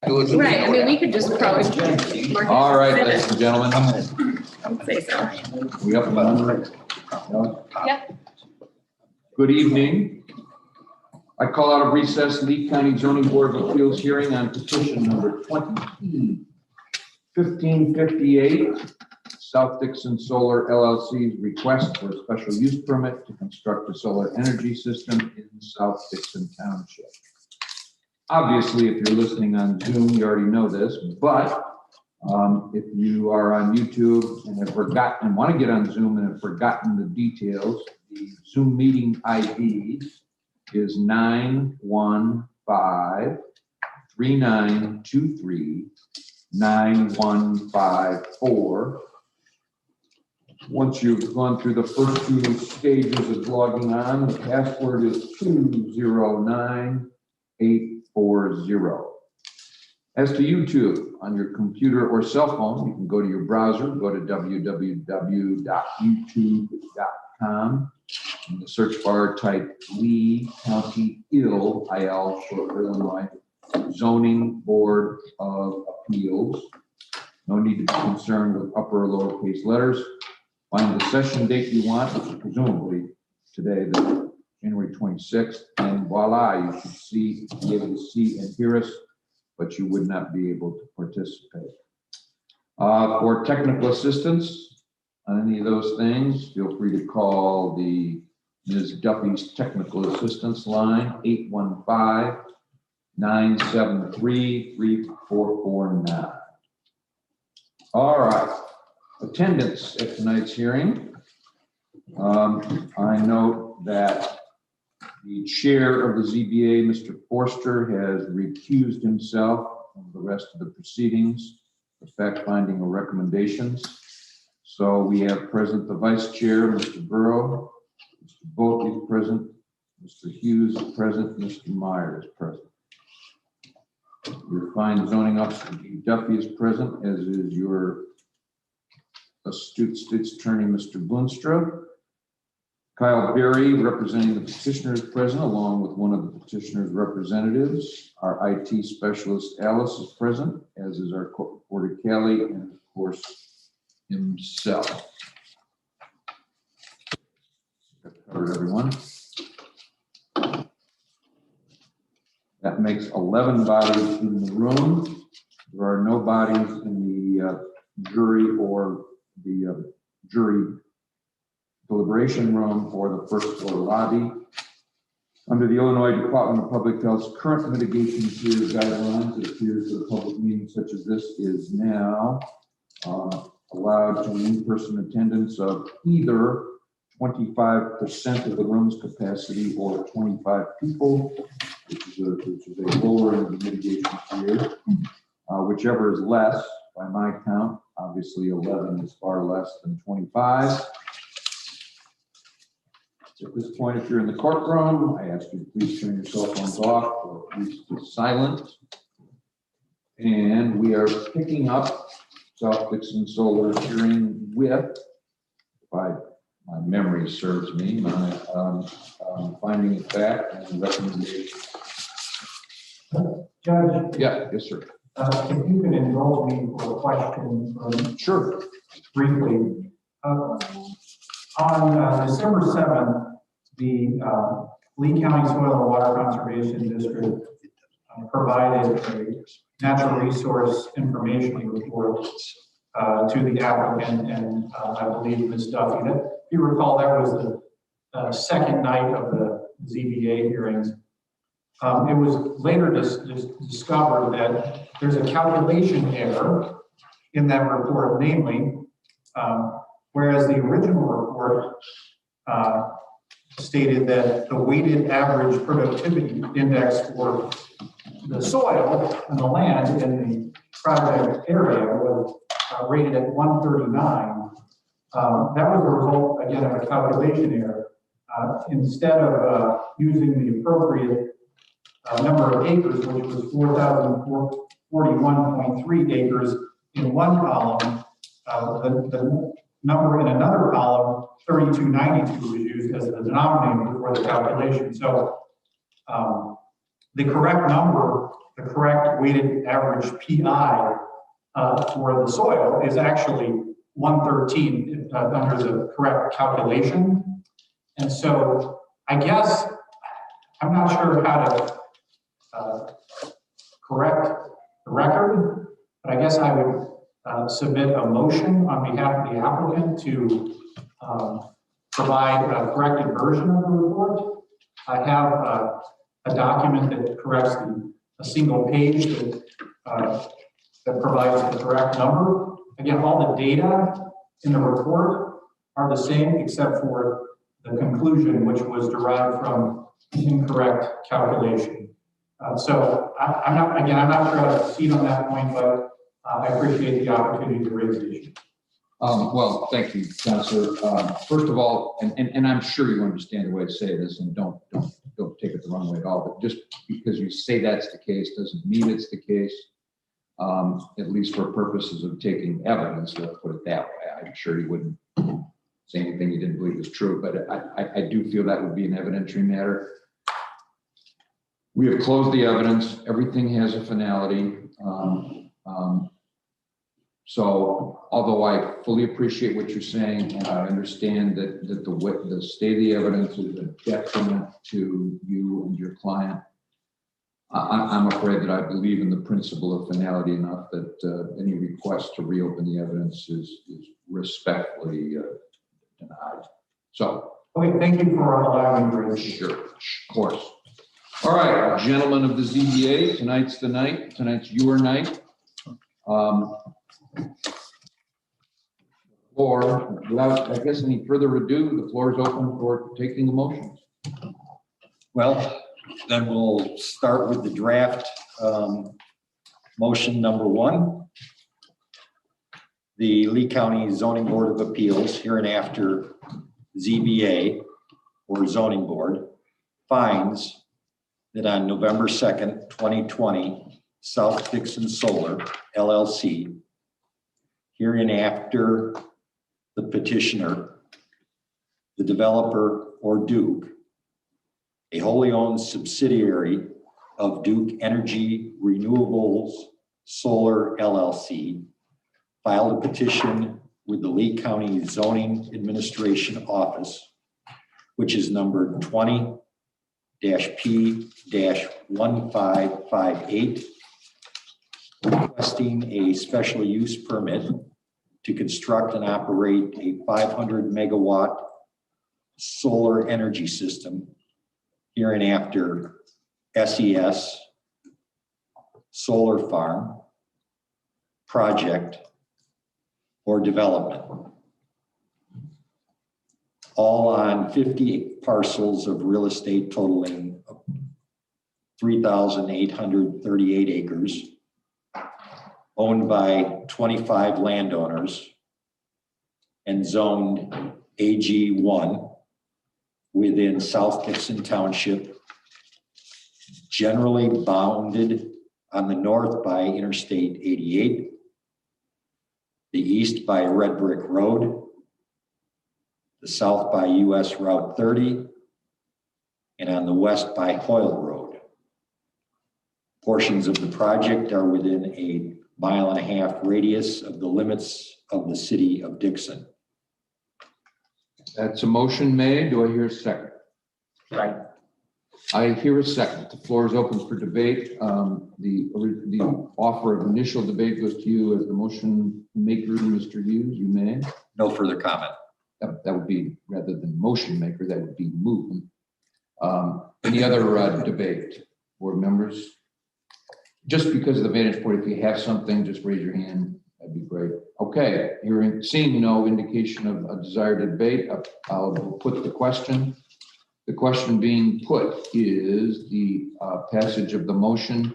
Right, I mean, we could just probably. mark it All right, as ladies and gentlemen, I would say so. we up and running? No? Yeah. Good evening. I call out of recess Lee County Zoning Board of Appeals hearing on petition number 201558, South Dixon Solar LLC's request for a special use permit to construct a solar energy system in South Dixon Township. Obviously, if you're listening on Zoom, you already know this, but if you are on YouTube and have forgotten, and want to get on Zoom and have forgotten the details, the Zoom meeting ID is 915-3923-9154. Once you've gone through the first few stages of logging on, the password is 209840. As to YouTube, on your computer or cell phone, you can go to your browser, go to www.youtube.com. In the search bar, type Lee County IL short for Illinois, Zoning Board of Appeals. No need to be concerned with upper or lowercase letters. Find the session date you want, which is presumably today, the January 26th, and voila, you should be able to see and hear us, but you would not be able to participate. For technical assistance on any of those things, feel free to call the Ms. Duffy's technical assistance line, 815-973-3449. All right. Attendance at tonight's hearing. I note that the chair of the ZBA, Mr. Forster, has recused himself from the rest of the proceedings, the fact-finding or recommendations. So we have present the vice chair, Mr. Burrow, Mr. Boat is present, Mr. Hughes is present, Mr. Meyer is present. Your fine zoning officer, G. Duffy, is present, as is your astute state's attorney, Mr. Boonstra. Kyle Berry, representing the petitioner, is present, along with one of the petitioner's representatives. Our IT specialist, Alice, is present, as is our court reporter, Kelly, and of course, himself. I've covered everyone. That makes 11 bodies in the room. There are no bodies in the jury or the jury deliberation room or the first floor lobby. Under the Illinois Department of Public Health's current mitigation series guidelines, it appears that a public meeting such as this is now allowed to an in-person attendance of either 25% of the room's capacity or 25 people, which is a lower end of the mitigation tier. Whichever is less, by my count, obviously 11 is far less than 25. At this point, if you're in the courtroom, I ask you to please turn your cell phones off or at least be silent. And we are picking up South Dixon Solar hearing with, if my memory serves me, my finding of fact and recommendation. Judge? Yeah, yes, sir. If you can indulge me for a question. Sure. Briefly. On December 7th, the Lee County Soil and Water Conservation District provided a natural resource information report to the applicant and I believe Ms. Duffy. If you recall, that was the second night of the ZBA hearings. It was later discovered that there's a calculation error in that report, namely, whereas the original report stated that the weighted average productivity index for the soil and the land in the project area was rated at 139. That was a result, again, of a calculation error. Instead of using the appropriate number of acres, which was 4,041.3 acres in one column, the number in another column, 3292, was used as the denominator for the calculation. So the correct number, the correct weighted average PI for the soil is actually 113 under the correct calculation. And so I guess I'm not sure how to correct the record, but I guess I would submit a motion on behalf of the applicant to provide a corrected version of the report. I have a document that corrects a single page that provides the correct number. Again, all the data in the report are the same except for the conclusion, which was derived from incorrect calculation. So I'm not sure how to proceed on that point, but I appreciate the opportunity to raise the issue. Well, thank you, Counselor. First of all, and I'm sure you understand the way to say this, and don't take it the wrong way at all, but just because you say that's the case doesn't mean it's the case, at least for purposes of taking evidence, let's put it that way. I'm sure you wouldn't say anything you didn't believe was true, but I do feel that would be an evidentiary matter. We have closed the evidence. Everything has a finality. So although I fully appreciate what you're saying, and I understand that the state of the evidence is a detriment to you and your client, I'm afraid that I believe in the principle of finality enough that any request to reopen the evidence is respectfully denied. So. Okay, thank you for allowing me to raise. Sure, of course. All right, gentlemen of the ZBA, tonight's the night. Tonight's your night. Or without, I guess, any further ado, the floor is open for taking the motions. Well, then we'll start with the draft motion number 1. The Lee County Zoning Board of Appeals, hereinafter ZBA or Zoning Board, finds that on November 2nd, 2020, South Dixon Solar, LLC, hereinafter the petitioner, the developer, or Duke, a wholly owned subsidiary of Duke Energy Renewables Solar, LLC, filed a petition with the Lee County Zoning Administration Office, which is numbered 20-P-1558, requesting a special use permit to construct and operate a 500 megawatt solar energy system, hereinafter SES Solar Farm project or development, all on 50 parcels of real estate totaling 3,838 acres, owned by 25 landowners and zoned AG1 within South Dixon Township, generally bounded on the north by Interstate 88, the east by Red Brick Road, the south by US Route 30, and on the west by Hoyle Road. Portions of the project are within a 1.5-mile radius of the limits of the city of Dixon. That's a motion made. Do I hear a second? Right. I hear a second. The floor is open for debate. The offer of initial debate goes to you as the motion maker, Mr. Hughes. You may. No further comment. That would be, rather than motion maker, that would be movement. Any other debate, board members? Just because of the vantage point, if you have something, just raise your hand. That'd be great. Okay, you're seeing no indication of a desire to debate. I'll put the question. The question being put is the passage of the motion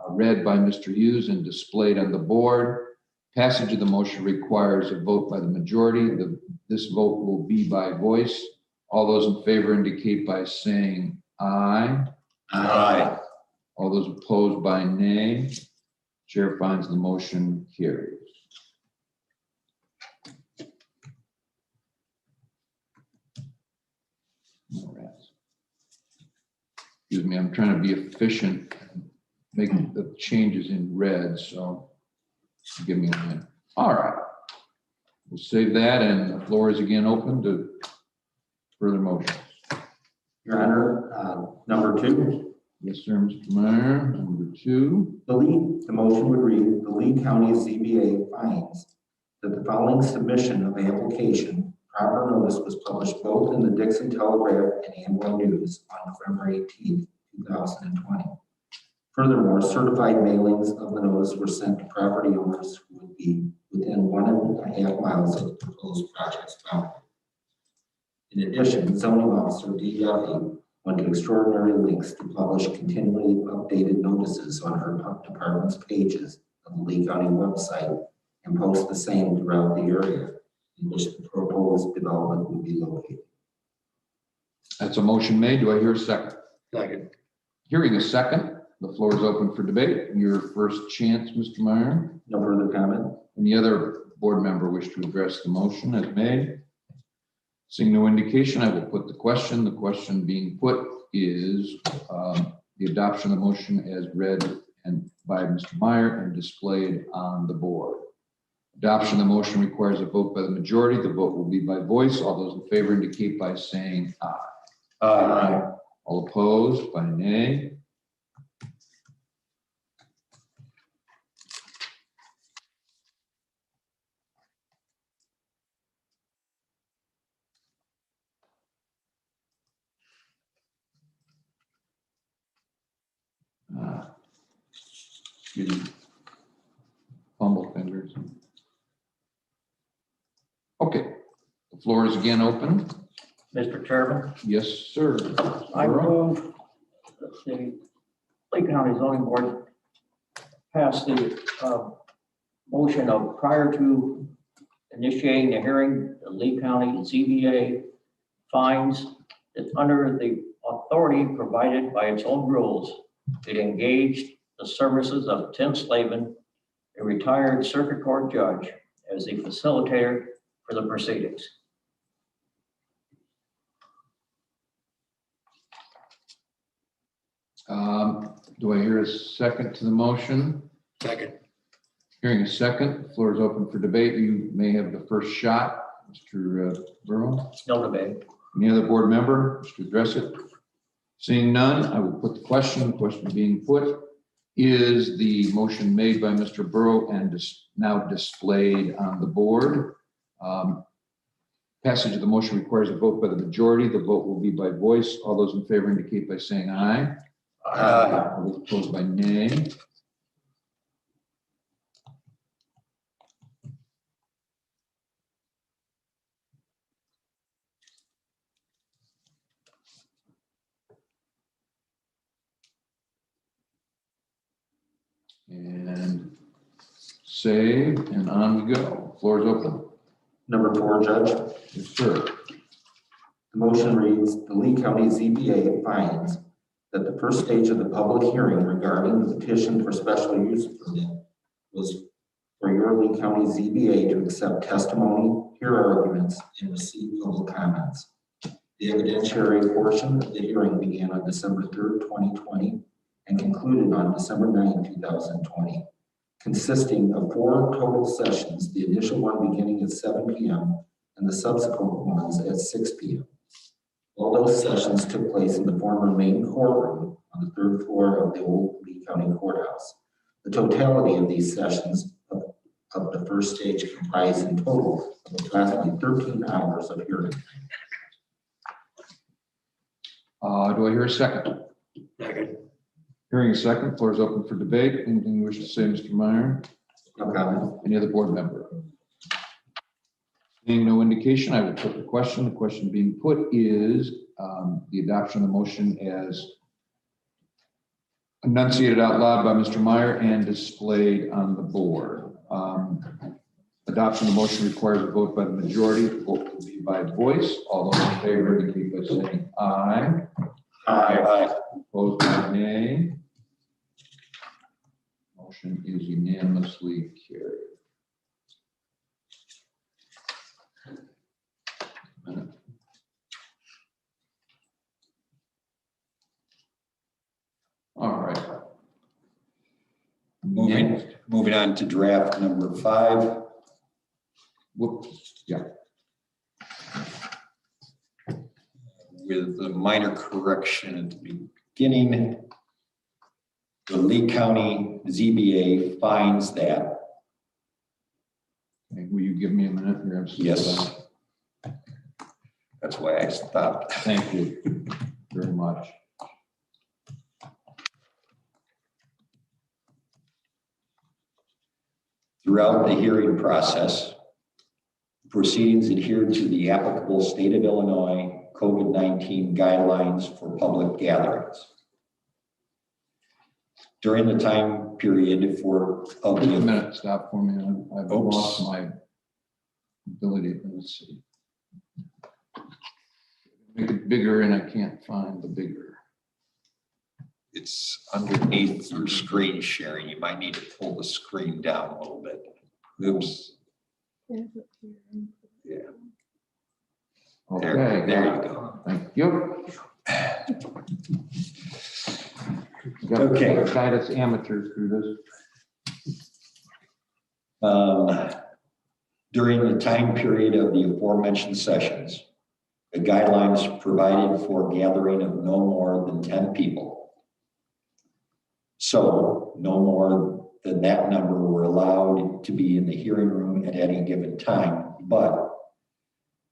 read by Mr. Hughes and displayed on the board. Passage of the motion requires a vote by the majority. This vote will be by voice. All those in favor indicate by saying aye. Aye. All those opposed by nay. Chair finds the motion carries. All right. Excuse me, I'm trying to be efficient, make the changes in red, so give me a minute. All right. We'll save that, and the floor is again open to further motions. Your Honor, number 2, Yes, sir, Mr. Meyer. Number 2. the motion would read, the Lee County ZBA finds that the following submission of application, proper notice was published both in the Dixon Telegraph and Amboy News on November 18, 2020. Furthermore, certified mailings of the notice were sent to property owners who would be within 1.5 miles of the proposed project's boundary. In addition, zoning officer D. Duffy went to extraordinary lengths to publish continually updated notices on her department's pages of the Lee County website and post the same throughout the area in which the proposed development would be located. That's a motion made. Do I hear a second? Second. Hearing a second, the floor is open for debate. Your first chance, Mr. Meyer. No further comment? Any other board member wish to address the motion as made? Seeing no indication, I will put the question. The question being put is the adoption of the motion as read and by Mr. Meyer and displayed on the board. Adoption of the motion requires a vote by the majority. The vote will be by voice. All those in favor indicate by saying aye. Aye. All opposed by nay. Excuse me. Fumble fingers. Okay, the floor is again open. Mr. Chairman, Yes, sir. I move that the Lee County Zoning Board pass the motion of prior to initiating the hearing, the Lee County ZBA finds that under the authority provided by its own rules, it engaged the services of Tim Slavin, a retired circuit court judge, as the facilitator for the proceedings. Do I hear a second to the motion? Second. Hearing a second, the floor is open for debate. You may have the first shot, Mr. Burrow. No debate. Any other board member wish to address it? Seeing none, I will put the question. The question being put is the motion made by Mr. Burrow and now displayed on the board. Passage of the motion requires a vote by the majority. The vote will be by voice. All those in favor indicate by saying aye. Aye. All those opposed by nay. And save, and on we go. Floor is open. Number 4, Judge. Yes, sir. The motion reads, the Lee County ZBA finds that the first stage of the public hearing regarding the petition for special use permit was for your Lee County ZBA to accept testimony, hear arguments, and receive public comments. The evidentiary portion of the hearing began on December 3rd, 2020, and concluded on December 9th, 2020, consisting of 4 total sessions, the initial one beginning at 7 p.m. and the subsequent ones at 6 p.m. All those sessions took place in the former main courtroom on the 3rd floor of the old Lee County Courthouse. The totality of these sessions of the first stage comprised in total of approximately 13 hours of hearing. Do I hear a second? Second. Hearing a second, floor is open for debate. Anything you wish to say, Mr. Meyer? No comment. Any other board member? Seeing no indication, I will put the question. The question being put is the adoption of the motion as enunciated out loud by Mr. Meyer and displayed on the board. Adoption of the motion requires a vote by the majority. The vote will be by voice. All those in favor indicate by saying aye. Aye. Opposed by nay. Motion is unanimously carried. Moving on to draft number 5. Whoops, yeah. With a minor correction at the beginning. The Lee County ZBA finds that, Okay, will you give me a minute here? I'm so yes, sorry. that's why I stopped. Thank you very much. Throughout the hearing process, proceedings adhered to the applicable state of Illinois COVID-19 guidelines for public gatherings. During the time period Just a the minute, stop for me. I've Oops. lost my ability. Let's see. Make it bigger and I can't find the bigger. it's underneath your screen sharing. You might need to pull the screen down a little bit. Oops. Yeah. Okay. There you go. Thank you. Okay. Guide us amateurs through this. During the time period of the aforementioned sessions, the guidelines provided for gathering of no more than 10 people. So no more than that number were allowed to be in the hearing room at any given time, but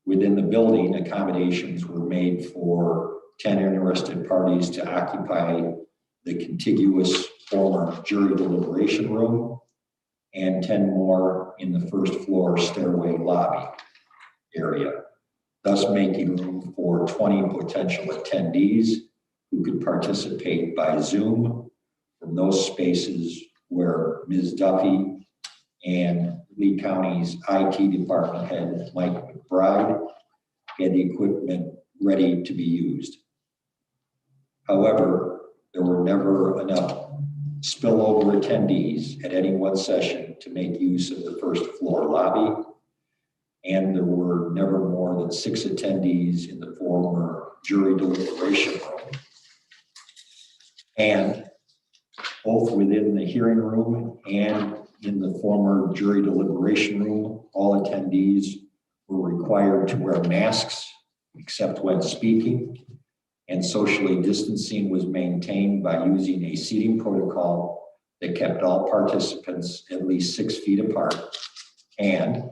within the building, accommodations were made for 10 interested parties to occupy the contiguous former jury deliberation room and 10 more in the first floor stairway lobby area, thus making room for 20 potential attendees who could participate by Zoom from those spaces where Ms. Duffy and Lee County's IT department head, Mike McBride, had the equipment ready to be used. However, there were never enough spillover attendees at any one session to make use of the first floor lobby, and there were never more than 6 attendees in the former jury deliberation room. And both within the hearing room and in the former jury deliberation room, all attendees were required to wear masks except when speaking, and socially distancing was maintained by using a seating protocol that kept all participants at least 6 feet apart. And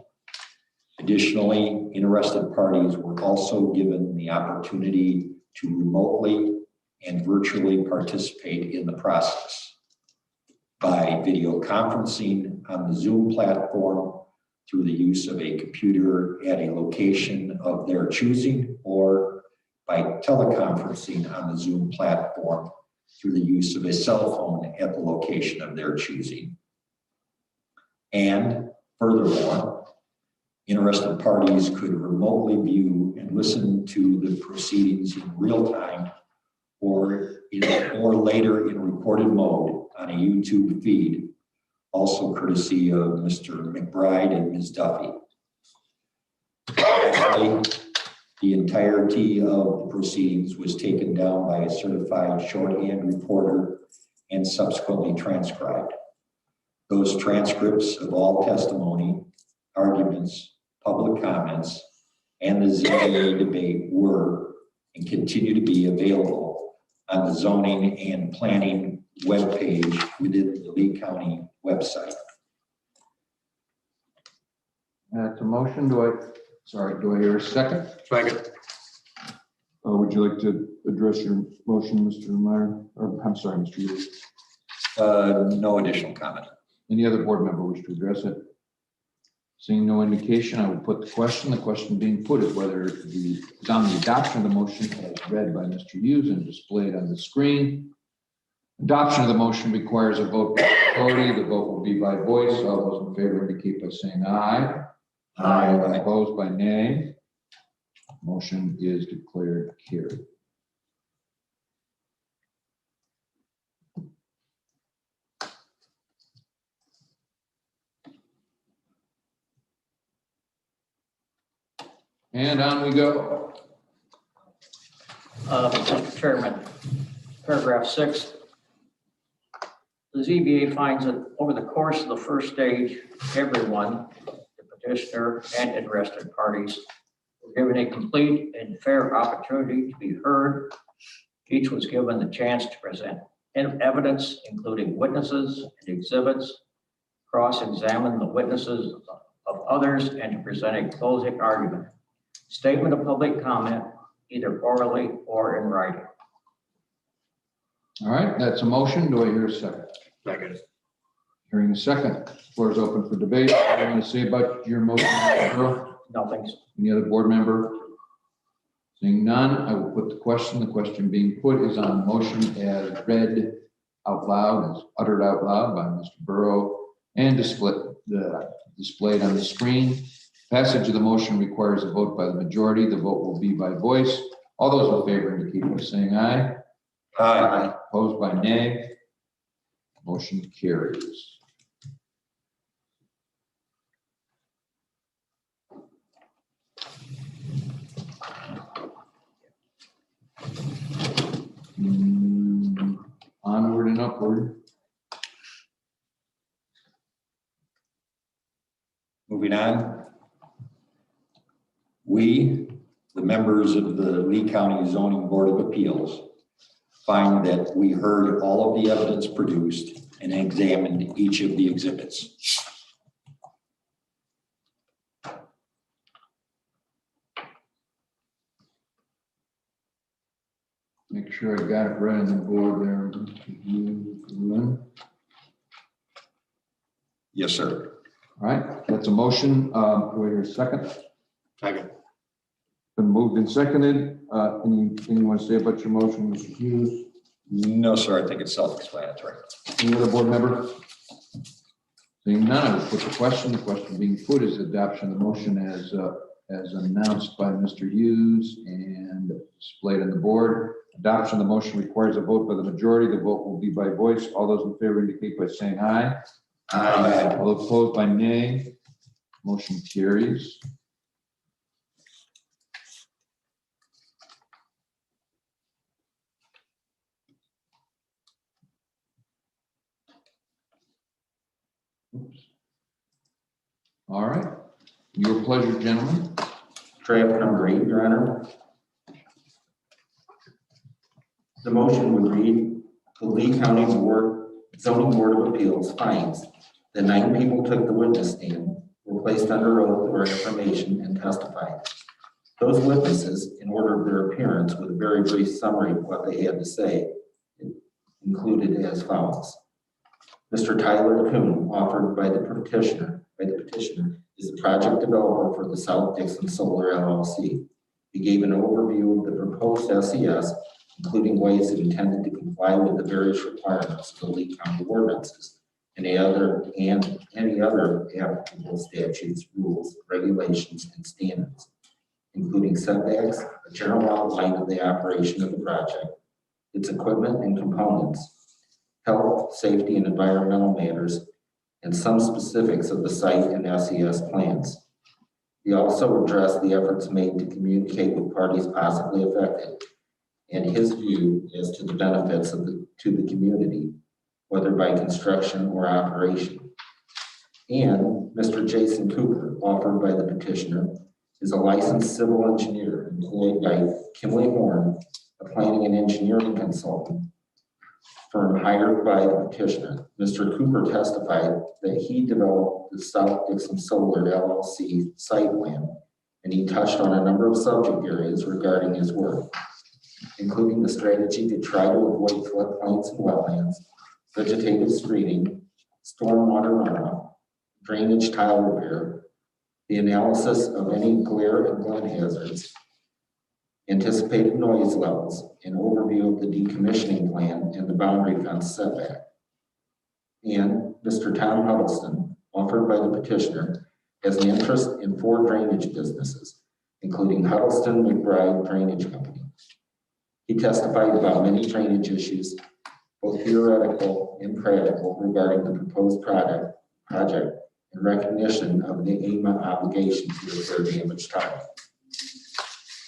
additionally, interested parties were also given the opportunity to remotely and virtually participate in the process by video conferencing on the Zoom platform through the use of a computer at a location of their choosing, or by teleconferencing on the Zoom platform through the use of a cell phone at the location of their choosing. And furthermore, interested parties could remotely view and listen to the proceedings in real time or later in recorded mode on a YouTube feed, also courtesy of Mr. McBride and Ms. Duffy. Actually, the entirety of the proceedings was taken down by a certified shorthand reporter and subsequently transcribed. Those transcripts of all testimony, arguments, public comments, and the ZBA debate were and continue to be available on the zoning and planning webpage within the Lee County website. That's a motion. Do I hear a second? Second. Would you like to address your motion, Mr. Meyer? Or I'm sorry, Mr. Hughes. No additional comment. Any other board member wish to address it? Seeing no indication, I will put the question. The question being put is whether it's on the adoption of the motion as read by Mr. Hughes and displayed on the screen. Adoption of the motion requires a vote by majority. The vote will be by voice. All those in favor indicate by saying aye. Aye. Opposed by nay. Motion is declared carried. And on we go. Mr. Chairman, paragraph 6. The ZBA finds that over the course of the first stage, everyone, the petitioner and interested parties, were given a complete and fair opportunity to be heard. Each was given the chance to present evidence, including witnesses and exhibits, cross-examine the witnesses of others, and to present a closing argument. Statement of public comment, either orally or in writing. All right, that's a motion. Do I hear a second? Second. Hearing a second. Floor is open for debate. What do you want to say about your motion, Mr. Burrow? Nothing. Any other board member? Seeing none, I will put the question. The question being put is on the motion as read out loud, as uttered out loud by Mr. Burrow and displayed on the screen. Passage of the motion requires a vote by the majority. The vote will be by voice. All those in favor indicate by saying aye. Aye. Opposed by nay. Motion carries. Onward and upward. Moving on. We, the members of the Lee County Zoning Board of Appeals, find that we heard all of the evidence produced and examined each of the exhibits. Make sure I got it right on the board there. Yes, sir. All right, that's a motion. Do I hear a second? Second. Been moved and seconded. Anything you want to say about your motion, Mr. Hughes? No, sir. I think it's self-explanatory. Any other board member? Seeing none, I will put the question. The question being put is adoption of the motion as announced by Mr. Hughes and displayed on the board. Adoption of the motion requires a vote by the majority. The vote will be by voice. All those in favor indicate by saying aye. Aye. All opposed by nay. Motion carries. Oops. All right. Your pleasure, gentlemen. Draft number 8, Your Honor. The motion would read, the Lee County Zoning Board of Appeals finds that 9 people took the witness stand, were placed under oath or information, and testified. Those witnesses, in order of their appearance, with a very brief summary of what they had to say, included as follows. Mr. Tyler Kuhn, offered by the petitioner, is the project developer for the South Dixon Solar LLC. He gave an overview of the proposed SES, including ways it intended to comply with the various requirements of the Lee County ordinances and any other applicable statutes, rules, regulations, and standards, including setbacks, a general outline of the operation of the project, its equipment and components, health, safety, and environmental matters, and some specifics of the site and SES plans. He also addressed the efforts made to communicate with parties possibly affected and his view as to the benefits to the community, whether by construction or operation. And Mr. Jason Cooper, offered by the petitioner, is a licensed civil engineer employed by Kimley Horn, a planning and engineering consultant firm hired by the petitioner. Mr. Cooper testified that he developed the South Dixon Solar LLC site plan, and he touched on a number of subject areas regarding his work, including the strategy to try to avoid floodplains and wetlands, vegetative screening, stormwater runoff, drainage tile repair, the analysis of any glare and glint hazards, anticipated noise levels, an overview of the decommissioning plan and the boundary fence setback. And Mr. Tom Huddleston, offered by the petitioner, has an interest in 4 drainage businesses, including Huddleston McBride Drainage Company. He testified about many drainage issues, both theoretical and practical, regarding the proposed project in recognition of the AEMA obligation to repair damaged tile.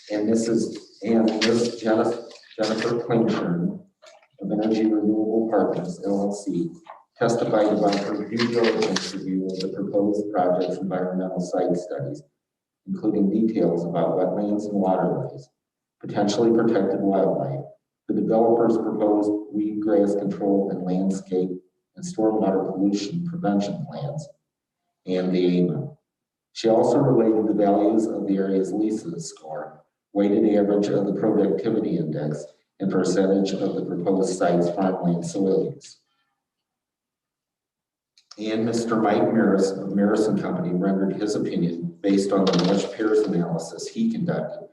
And Ms. Jennifer Klingshirn of Energy Renewable Partners LLC testified about her due diligence review of the proposed project's environmental site studies, including details about wetlands and waterways, potentially protected wildlife, the developer's proposed weed grass control and landscape and stormwater pollution prevention plans, and the AMA. She also related the values of the area's LISA score, weighted average of the productivity index, and percentage of the proposed site's farmland soil use. And Mr. Mike Maris of Maris and Company rendered his opinion based on the Marsh Peers analysis he conducted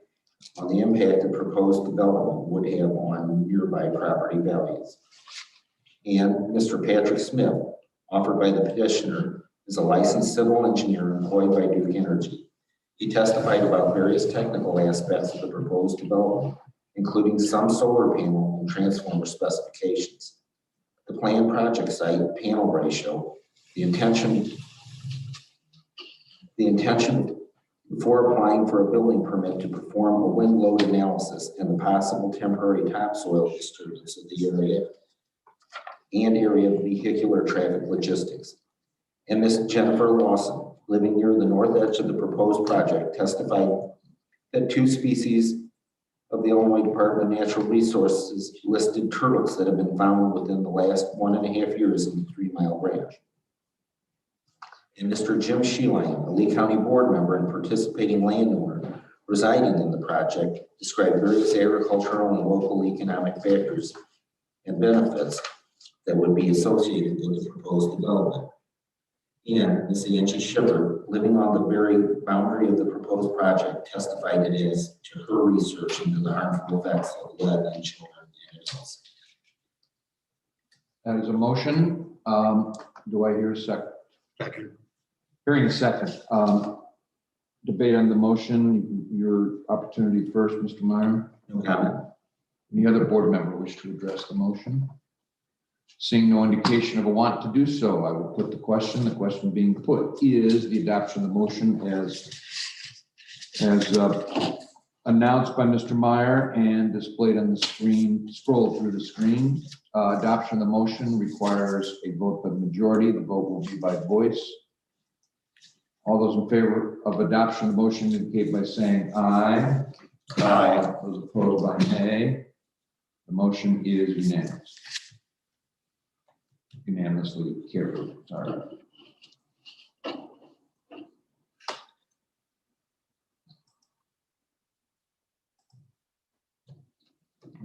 on the impact the proposed development would have on nearby property values. And Mr. Patrick Smith, offered by the petitioner, is a licensed civil engineer employed by Duke Energy. He testified about various technical aspects of the proposed development, including some solar panel and transformer specifications, the planned project site panel ratio, the intention before applying for a building permit to perform a wind load analysis and the possible temporary topsoil disturbance of the area and area of vehicular traffic logistics. And Ms. Jennifer Lawson, living near the north edge of the proposed project, testified that 2 species of the Illinois Department of Natural Resources listed turtles that have been found within the last 1.5 years in the 3 Mile Branch. And Mr. Jim Sheeline, a Lee County board member and participating landowner residing in the project, described various agricultural and local economic factors and benefits that would be associated with the proposed development. And Ms. Angie Shipper, living on the very boundary of the proposed project, testified it is to her research into the harmful effects of lead on children and adults. That is a motion. Do I hear a second? Second. Hearing a second. Debate on the motion. Your opportunity first, Mr. Meyer. No comment. Any other board member wish to address the motion? Seeing no indication of a want to do so, I will put the question. The question being put is the adoption of the motion as announced by Mr. Meyer and displayed on the screen, scroll through the screen. Adoption of the motion requires a vote by the majority. The vote will be by voice. All those in favor of adoption of the motion indicate by saying aye. Aye. Those opposed by nay. The motion is unanimous. Unanimously carried. Sorry.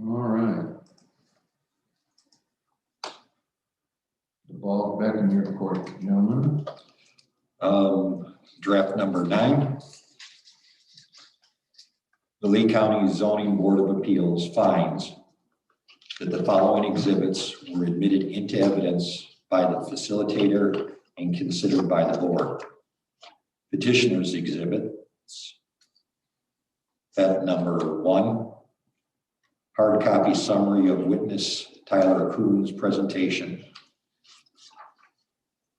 All right. The ball back in your court, gentlemen. Draft number 9. The Lee County Zoning Board of Appeals finds that the following exhibits were admitted into evidence by the facilitator and considered by the board. Petitioner's exhibits. That number 1, hard copy summary of witness Tyler Kuhn's presentation.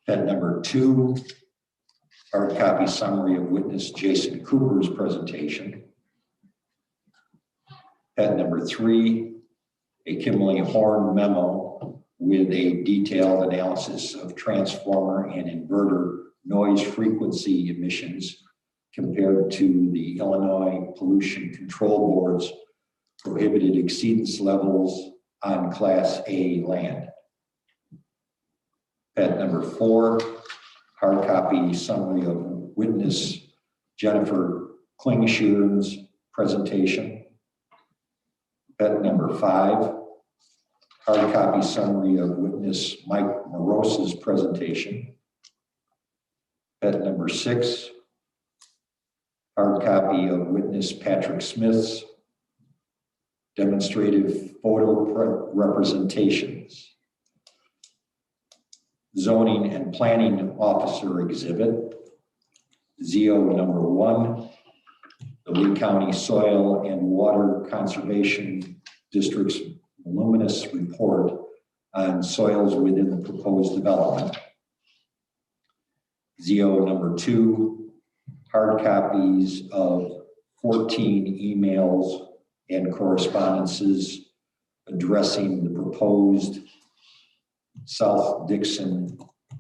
That number 2, hard copy summary of witness Jason Cooper's presentation. That number 3, a Kimberly Horn memo with a detailed analysis of transformer and inverter noise frequency emissions compared to the Illinois Pollution Control Board's prohibited exceedance levels on Class A land. That number 4, hard copy summary of witness Jennifer Klingshear's presentation. That number 5, hard copy summary of witness Mike Morose's presentation. That number 6, hard copy of witness Patrick Smith's demonstrative photo representations. Zoning and Planning Officer exhibit. ZO number 1, the Lee County Soil and Water Conservation District's voluminous report on soils within the proposed development. ZO number 2, hard copies of 14 emails and correspondences addressing the proposed South Dixon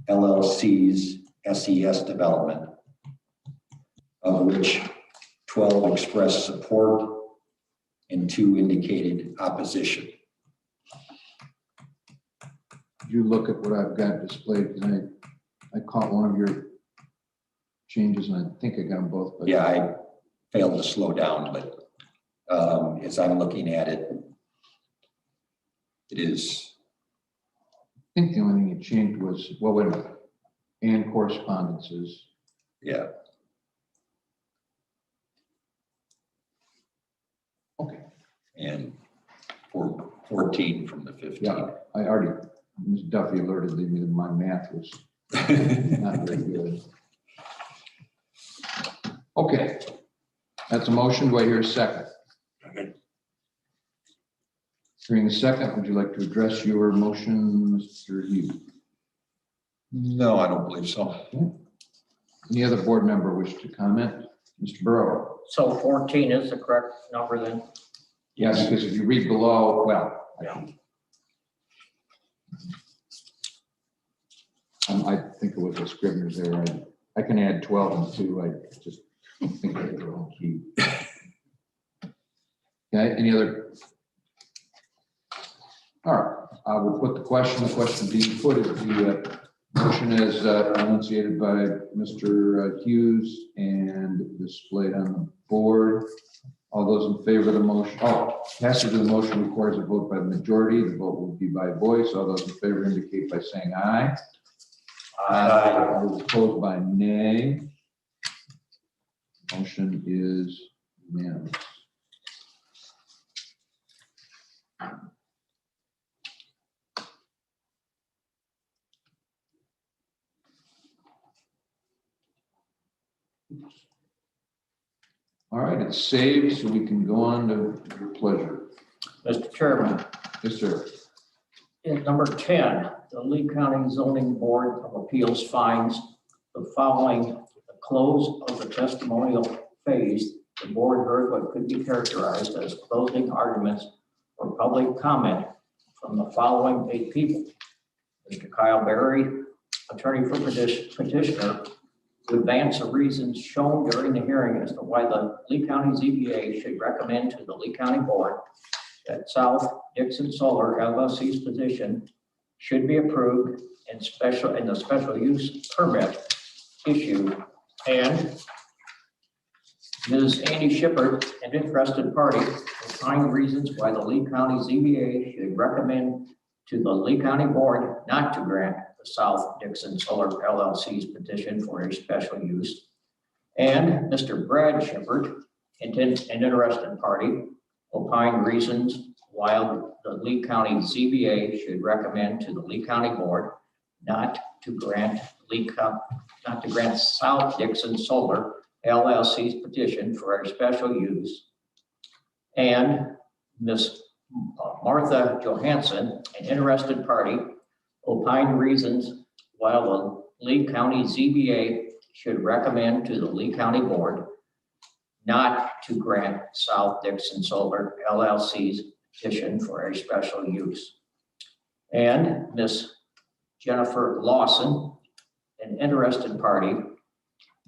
LLC's SES development, of which 12 expressed support and 2 indicated opposition. You look at what I've got displayed tonight. I caught one of your changes and I think I got them both. But Yeah, I failed to slow down, but as I'm looking at it, it is, I think the only thing you changed was, well, wait a minute, and correspondences. yeah. Okay. And 14 from the 15. Yeah, I already, Ms. Duffy alerted me that my math was not very good. Okay, that's a motion. Do I hear a second? Hearing a second, would you like to address your motion, Mr. Hughes? No, I don't believe so. Any other board member wish to comment? Mr. Burrow? So 14 is the correct number then? Yes, because if you read below, well, I think it was a Scrivener's error. I can add 12 and 2. I just think I hit the wrong key. Okay, any other? All right, I will put the question. The question being put is the motion as enunciated by Mr. Hughes and displayed on the board. All those in favor of the motion, passage of the motion requires a vote by the majority. The vote will be by voice. All those in favor indicate by saying aye. Aye. All those opposed by nay. Motion is unanimous. All right, it's saved, so we can go on to your pleasure. Mr. Chairman, Yes, sir. in number 10, the Lee County Zoning Board of Appeals finds the following: the close of the testimonial phase, the board heard what could be characterized as closing arguments or public comment from the following 8 people: Mr. Kyle Berry, attorney for petitioner, to advance the reasons shown during the hearing as to why the Lee County ZBA should recommend to the Lee County Board that South Dixon Solar LLC's position should be approved and the special use permit issued, and Ms. Andy Shippert, an interested party, will find reasons why the Lee County ZBA should recommend to the Lee County Board not to grant the South Dixon Solar LLC's petition for a special use. And Mr. Brad Shippert, an interested party, opine reasons why the Lee County ZBA should recommend to the Lee County Board not to grant South Dixon Solar LLC's petition for a special use. And Ms. Martha Johansson, an interested party, opine reasons why the Lee County ZBA should recommend to the Lee County Board not to grant South Dixon Solar LLC's petition for a special use. And Ms. Jennifer Lawson, an interested party,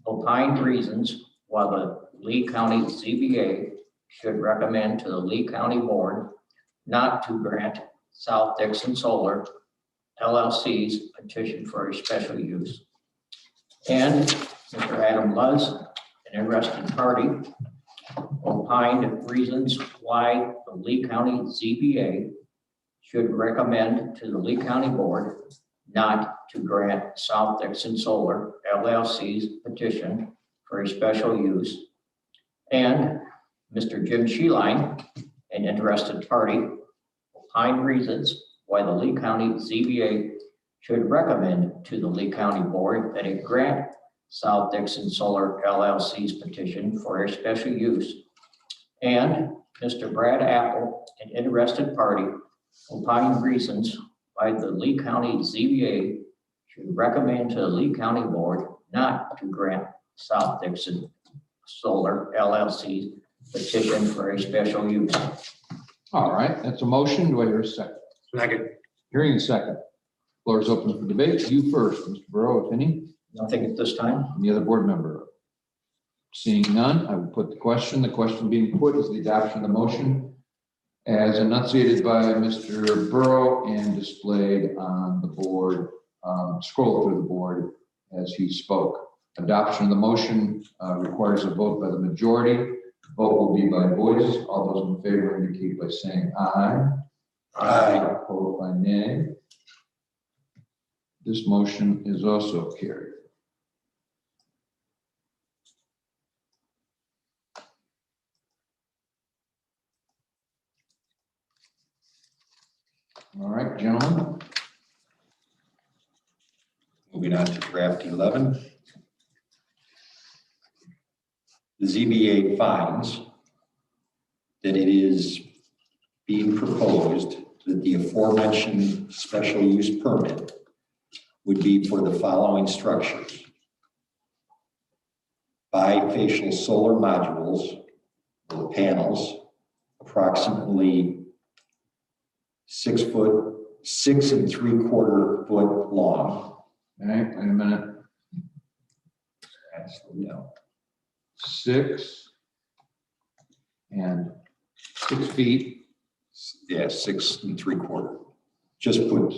opined reasons why the Lee County ZBA should recommend to the Lee County Board not to grant South Dixon Solar LLC's petition for a special use. And Mr. Adam Luz, an interested party, opined reasons why the Lee County ZBA should recommend to the Lee County Board not to grant South Dixon Solar LLC's petition for a special use. And Mr. Jim Sheeline, an interested party, opined reasons why the Lee County ZBA should recommend to the Lee County Board that it grant South Dixon Solar LLC's petition for a special use. And Mr. Brad Apple, an interested party, opined reasons why the Lee County ZBA should recommend to the Lee County Board not to grant South Dixon Solar LLC's petition for a special use. All right, that's a motion. Do I hear a second? Second. Hearing a second. Floor is open for debate. You first, Mr. Burrow, if any. Nothing at this time. Any other board member? Seeing none, I will put the question. The question being put is the adoption of the motion as enunciated by Mr. Burrow and displayed on the board, scroll through the board as he spoke. Adoption of the motion requires a vote by the majority. Vote will be by voice. All those in favor indicate by saying aye. Aye. Opposed by nay. This motion is also carried. All right, gentlemen. Moving on to draft 11. The ZBA finds that it is being proposed that the aforementioned special use permit would be for the following structures: bifacial solar modules, or panels, approximately 6 3/4 foot long. All right, wait a minute. Slow down. 6 feet. Yeah, 6 3/4. Just put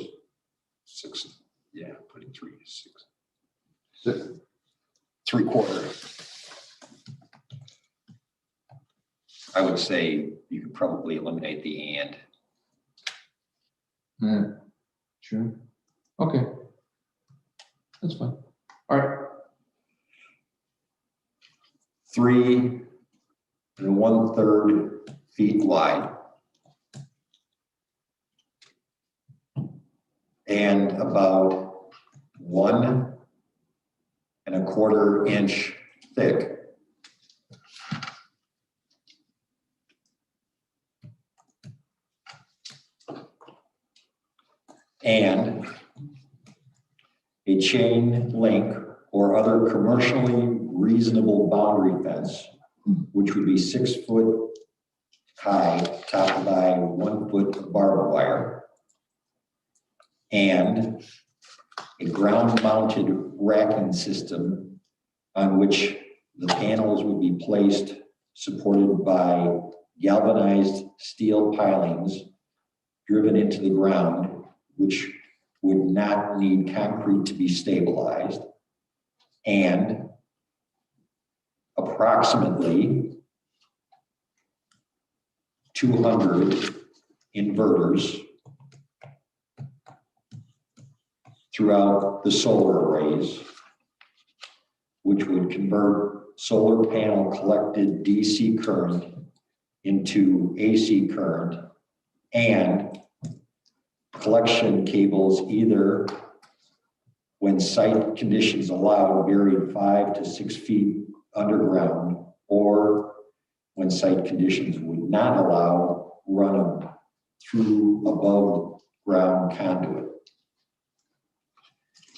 6. Yeah, putting 3 to 6. 3/4. I would say you could probably eliminate the and. Yeah, sure. Okay. That's fine. All right. 3 1/3 feet wide. And about 1 1/4 inch thick. And a chain link or other commercially reasonable boundary fence, which would be 6 foot high, topped by 1 foot of barbed wire, and a ground mounted racking system on which the panels would be placed, supported by galvanized steel pilings driven into the ground, which would not need concrete to be stabilized, and approximately 200 inverters throughout the solar arrays, which would convert solar panel collected DC current into AC current, and collection cables either when site conditions allow buried 5 to 6 feet underground, or when site conditions would not allow, run them through above ground conduit.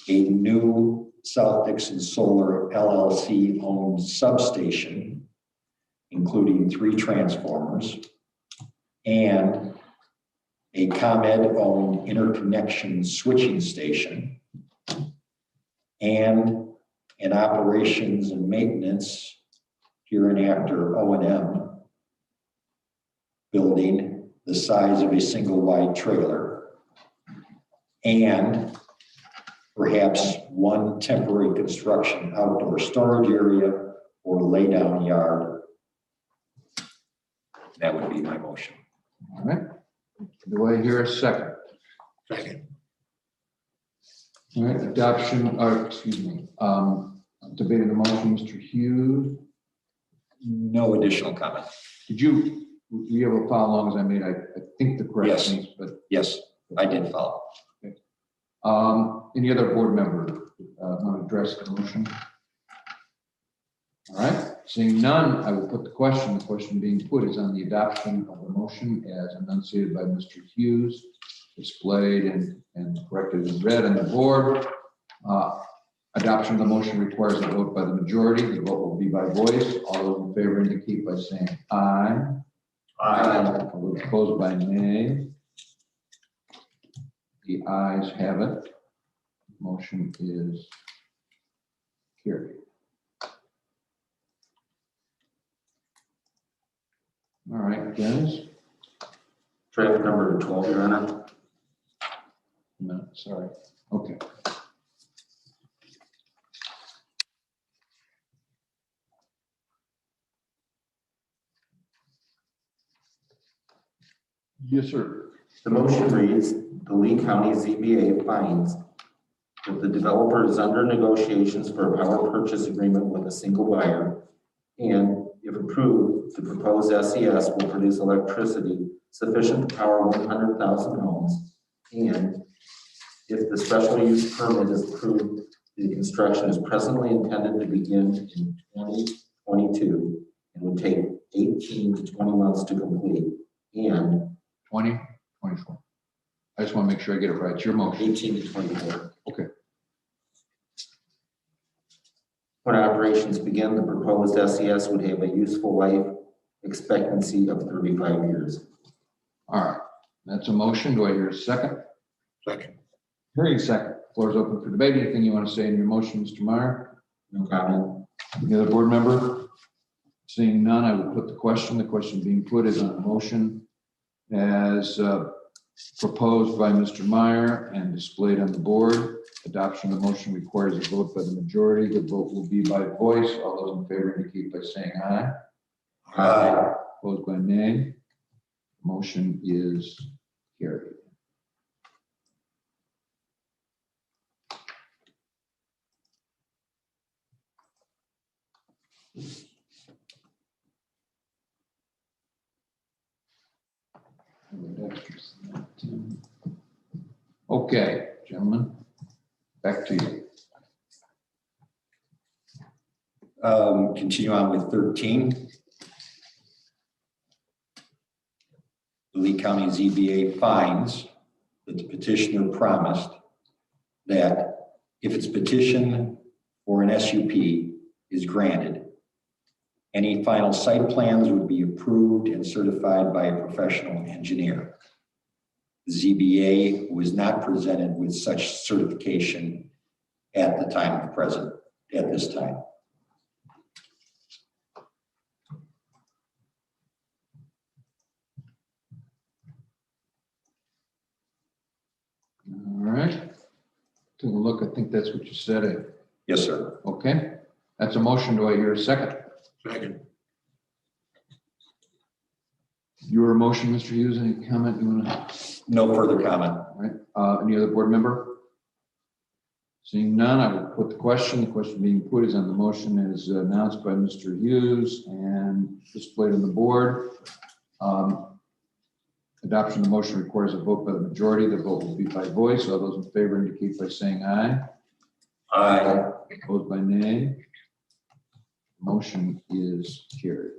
A new South Dixon Solar LLC owned substation, including 3 transformers, and a ComEd owned interconnection switching station, and an operations and maintenance hereinafter O&M building the size of a single wide trailer, and perhaps 1 temporary construction outdoor storage area or laydown yard. That would be my motion. All right. Do I hear a second? Second. All right, adoption, or excuse me, debating the motion, Mr. Hughes. No additional comment. Did you ever follow along as I made, I think the corrections, but Yes, I did follow. any other board member want to address the motion? All right, seeing none, I will put the question. The question being put is on the adoption of the motion as enunciated by Mr. Hughes, displayed and corrected and read on the board. Adoption of the motion requires a vote by the majority. The vote will be by voice. All those in favor indicate by saying aye. Aye. All those opposed by nay. The ayes have it. Motion is carried. All right, guys. Draft number 12, Your Honor. No, sorry. Okay. Yes, sir. The motion reads, the Lee County ZBA finds that the developer is under negotiations for a power purchase agreement with a single buyer, and if approved, the proposed SES will produce electricity sufficient to power 100,000 homes, and if the special use permit is approved, the construction is presently intended to begin in 2022 and would take 18 to 20 months to complete, and 20, 24. I just want to make sure I get it right. It's your motion. 18 to 24. Okay. When operations begin, the proposed SES would have a useful life expectancy of 35 years. All right. That's a motion. Do I hear a second? Second. Hearing a second. Floor is open for debate. Anything you want to say in your motion, Mr. Meyer? No comment. Any other board member? Seeing none, I will put the question. The question being put is on the motion as proposed by Mr. Meyer and displayed on the board. Adoption of the motion requires a vote by the majority. The vote will be by voice. All those in favor indicate by saying aye. Aye. Opposed by nay. Motion is carried. Okay, gentlemen, back to you. Continue on with 13. The Lee County ZBA finds that the petitioner promised that if its petition for an SUP is granted, any final site plans would be approved and certified by a professional engineer. The ZBA was not presented with such certification at the time of present, at this time. All right. Take a look. I think that's what you said. Yes, sir. Okay. That's a motion. Do I hear a second? Second. Your motion, Mr. Hughes, any comment you want to? No further comment. All right. Any other board member? Seeing none, I will put the question. The question being put is on the motion as announced by Mr. Hughes and displayed on the board. Adoption of the motion requires a vote by the majority. The vote will be by voice. All those in favor indicate by saying aye. Aye. Opposed by nay. Motion is carried.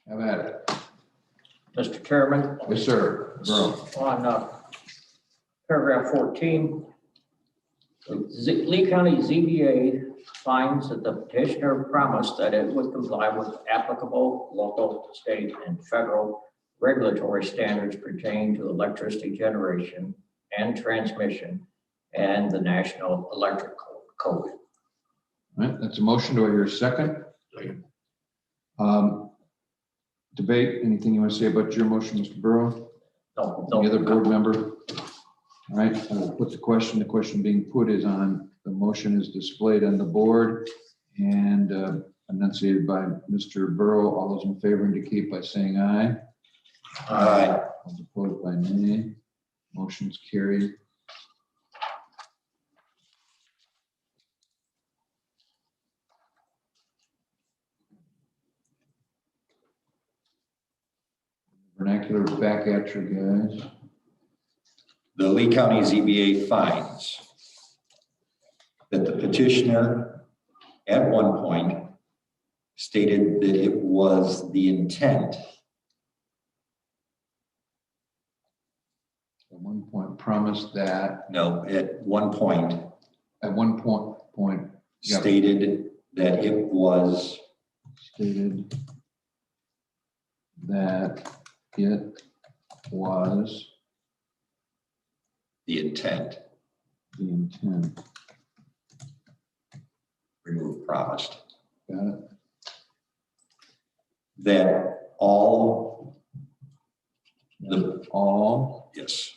Have at it. Mr. Chairman, Yes, sir. Bro. on paragraph 14, Lee County ZBA finds that the petitioner promised that it would comply with applicable local, state, and federal regulatory standards pertaining to electricity generation and transmission and the National Electric Code. All right, that's a motion. Do I hear a second? Second. Debate, anything you want to say about your motion, Mr. Burrow? No, Any other no, board member? All right, I will put the question. The question being put is on, the motion is displayed on the board and enunciated by Mr. Burrow. All those in favor indicate by saying aye. Aye. All opposed by nay. Motion's carried. Vernacular back at you guys. The Lee County ZBA finds that the petitioner at one point stated that it was the intent, At one point promised that, no, at one point at one point yeah. stated that it was stated that it was the intent, the intent. remove promised, Got it? that all All yes.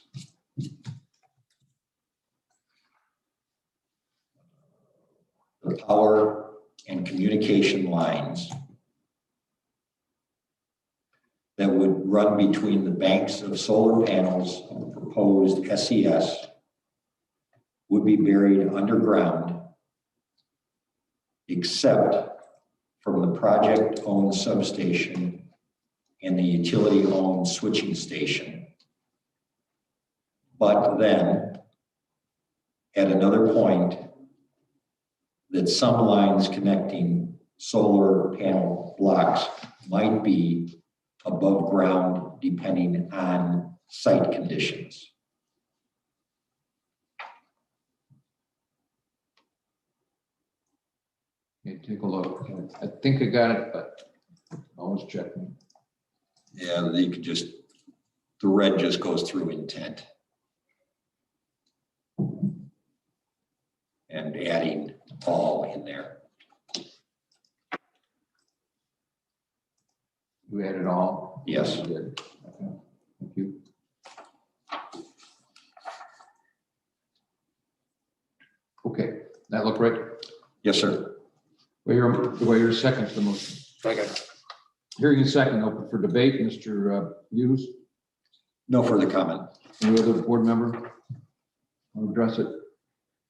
The power and communication lines that would run between the banks of solar panels of the proposed SES would be buried underground, except from the project-owned substation and the utility-owned switching station. But then, at another point, that some lines connecting solar panel blocks might be above ground depending on site conditions. Okay, take a look. I think I got it, but always check me. Yeah, you could just, the red just goes through intent. And adding all in there. You had it all? Yes. You did. Okay, thank you. Okay, that look right? Yes, sir. Do I hear a second to the motion? Second. Hearing a second, open for debate. Mr. Hughes, No further comment. any other board member? Want to address it?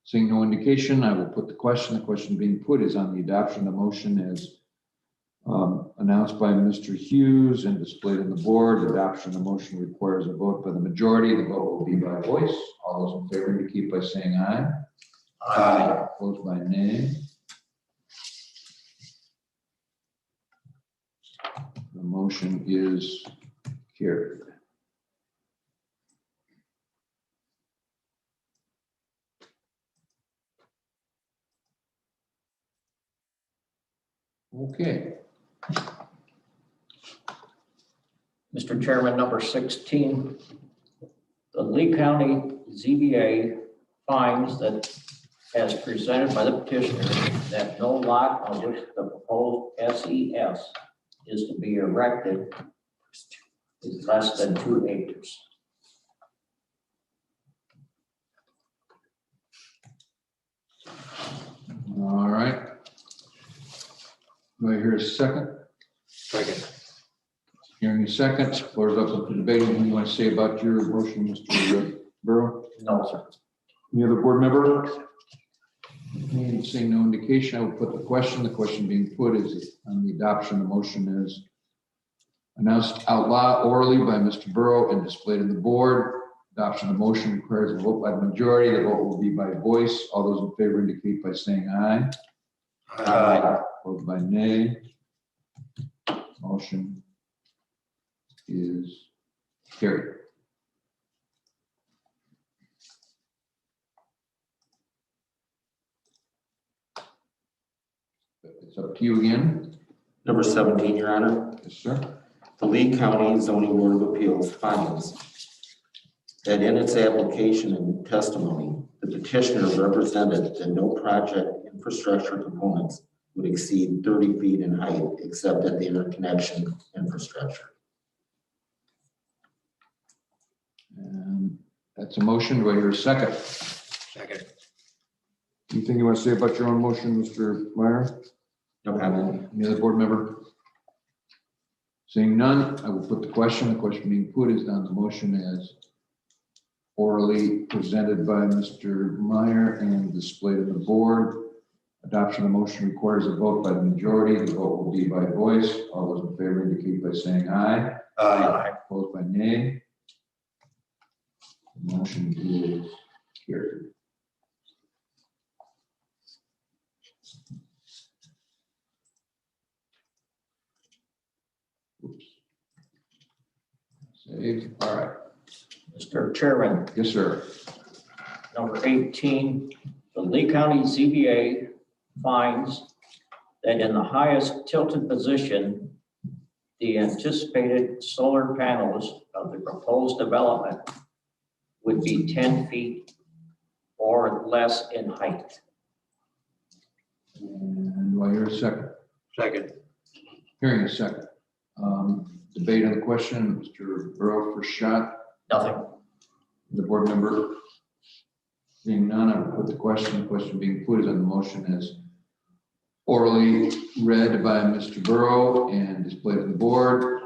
Seeing no indication, I will put the question. The question being put is on the adoption of the motion as announced by Mr. Hughes and displayed on the board. Adoption of the motion requires a vote by the majority. The vote will be by voice. All those in favor indicate by saying aye. Aye. Opposed by nay. The motion is carried. Okay, Mr. Chairman, number 16, the Lee County ZBA finds that as presented by the petitioner, that no lot on which the proposed SES is to be erected is less than 2 acres. all right. Do I hear a second? Second. Hearing a second, floor is open for debate. Anything you want to say about your motion, Mr. Burrow? No, sir. Any other board member? Okay, seeing no indication, I will put the question. The question being put is on the adoption of the motion as announced out loud orally by Mr. Burrow and displayed on the board. Adoption of the motion requires a vote by the majority. The vote will be by voice. All those in favor indicate by saying aye. Aye. Opposed by nay. Motion is carried. It's up to you again. Number 17, Your Honor. Yes, sir. The Lee County Zoning Board of Appeals finds that in its application and testimony, the petitioner represented that no project infrastructure components would exceed 30 feet in height except at the interconnection infrastructure. And that's a motion. Do I hear a second? Second. Anything you want to say about your own motion, Mr. Meyer? No comment. Any other board member? Seeing none, I will put the question. The question being put is on the motion as orally presented by Mr. Meyer and displayed on the board. Adoption of the motion requires a vote by the majority. The vote will be by voice. All those in favor indicate by saying aye. Aye. Opposed by nay. The motion is carried. Oops. Save. All right. Mr. Chairman, Yes, sir. number 18, the Lee County ZBA finds that in the highest tilted position the anticipated solar panels of the proposed development would be 10 feet or less in height. And do I hear a second? Second. Hearing a second. Debate on the question, Mr. Burrow for shot, Nothing. the board member. Seeing none, I will put the question being put is on the motion as orally read by Mr. Burrow and displayed on the board.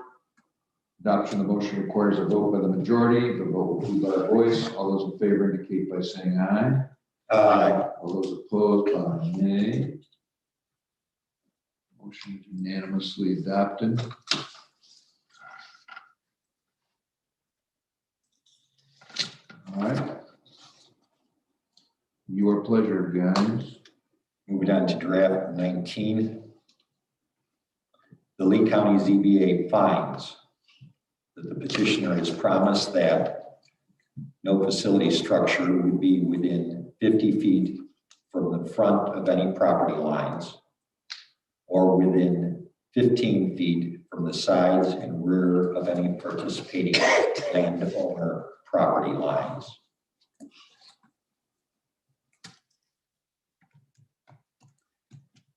Adoption of the motion requires a vote by the majority. The vote will be by voice. All those in favor indicate by saying aye. Aye. All those opposed by nay. Motion is unanimously adopted. All right. Your pleasure, guys. Moving on to draft 19. The Lee County ZBA finds that the petitioner has promised that no facility structure would be within 50 feet from the front of any property lines or within 15 feet from the sides and rear of any participating landowner property lines.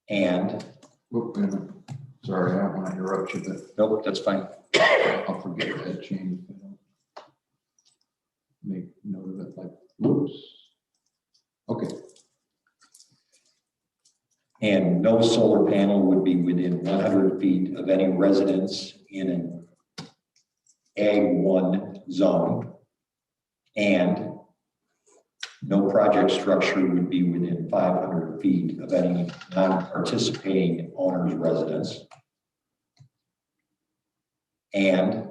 And, Wait a minute. Sorry, I don't want to interrupt you, but nope, that's fine. I'll forget that change. If I don't make note of it, like, whoops. Okay, And no solar panel would be within 100 feet of any residence in an Ag-1 zone. And no project structure would be within 500 feet of any non-participating owner's residence. And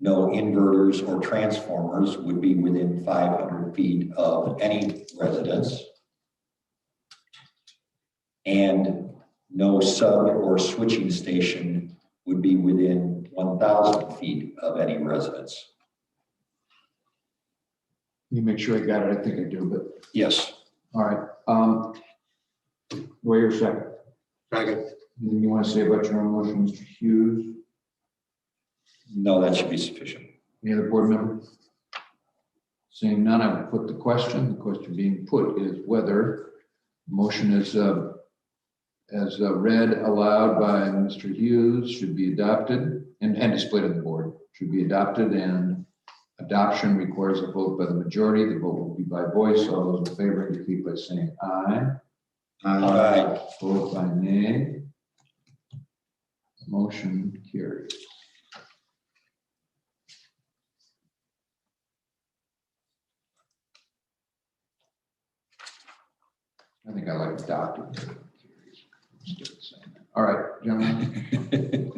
no inverters or transformers would be within 500 feet of any residence. And no sub or switching station would be within 1,000 feet of any residence. let me make sure I got it. I think I do, but, Yes. all right. Wait a second. Second. Anything you want to say about your own motion, Mr. Hughes? No, that should be sufficient. Any other board member? Seeing none, I will put the question. The question being put is whether the motion is as read aloud by Mr. Hughes should be adopted and displayed on the board, should be adopted, and adoption requires a vote by the majority. The vote will be by voice. All those in favor indicate by saying aye. Aye. Opposed by nay. Motion carries. I think I like adopted. All right, gentlemen.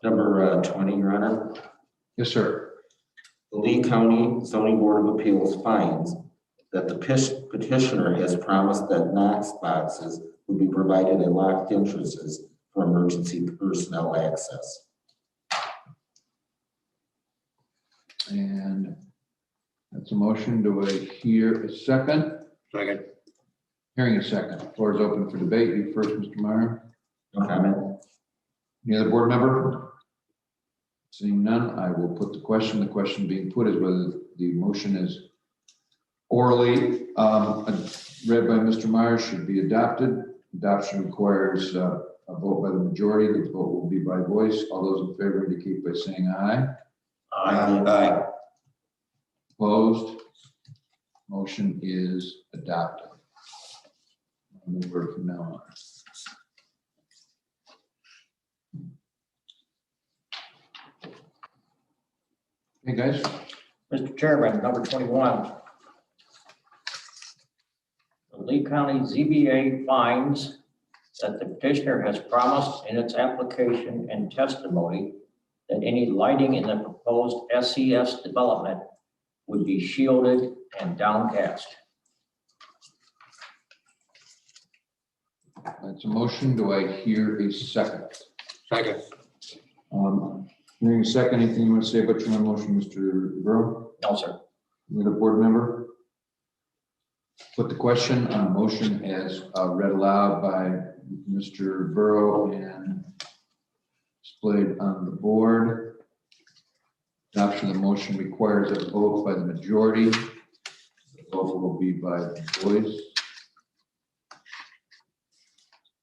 Number 20, Your Honor. Yes, sir. The Lee County Zoning Board of Appeals finds that the petitioner has promised that Knox boxes will be provided at locked entrances for emergency personnel access. And that's a motion. Do I hear a second? Second. Hearing a second. Floor is open for debate. You first, Mr. Meyer. No comment. Any other board member? Seeing none, I will put the question. The question being put is whether the motion is orally read by Mr. Myers should be adopted. Adoption requires a vote by the majority. The vote will be by voice. All those in favor indicate by saying aye. Aye. Opposed? Motion is adopted. I'll move forward from now on. Hey, guys. Mr. Chairman, number 21. The Lee County ZBA finds that the petitioner has promised in its application and testimony that any lighting in the proposed SES development would be shielded and downcast. That's a motion. Do I hear a second? Second. Hearing a second, anything you want to say about your own motion, Mr. Burrow? No, sir. Any other board member? Put the question on the motion as read aloud by Mr. Burrow and displayed on the board. Adoption of the motion requires a vote by the majority. The vote will be by voice.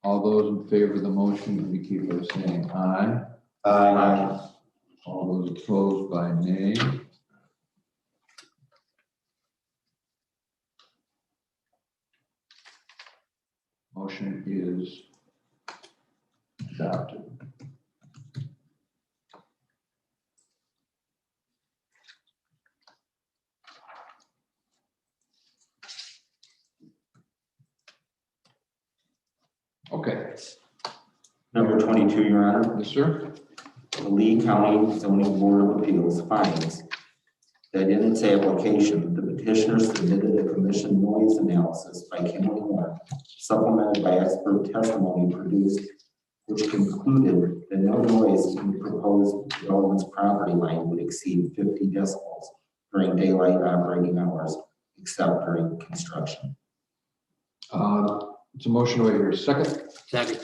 All those in favor of the motion indicate by saying aye. Aye. All those opposed by nay. Motion is adopted. Okay, Number 22, Your Honor. yes, sir. The Lee County Zoning Board of Appeals finds that in its application, the petitioner submitted a commission noise analysis by Kimberly Moore, supplemented by expert testimony produced, which concluded that no noise in the proposed development's property line would exceed 50 decibels during daylight operating hours, except during construction. It's a motion. Do I hear a second? Second.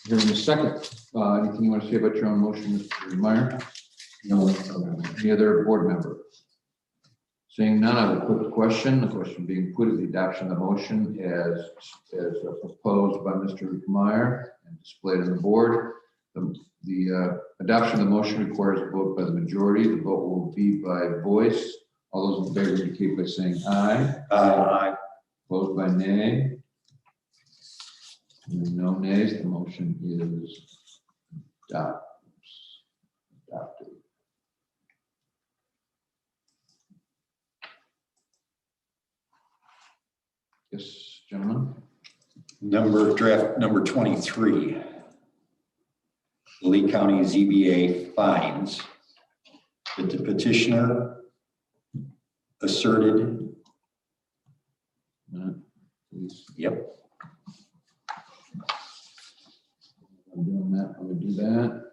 Hearing a second. Anything you want to say about your own motion, Mr. Meyer? No, Any other board member? Seeing none, I will put the question. The question being put is the adoption of the motion as proposed by Mr. Meyer and displayed on the board. The adoption of the motion requires a vote by the majority. The vote will be by voice. All those in favor indicate by saying aye. Aye. Opposed by nay. And no nays. The motion is adopted. Yes, gentlemen. Draft number 23. The Lee County ZBA finds that the petitioner asserted, Please. yep, I'm doing that. I'm gonna do that.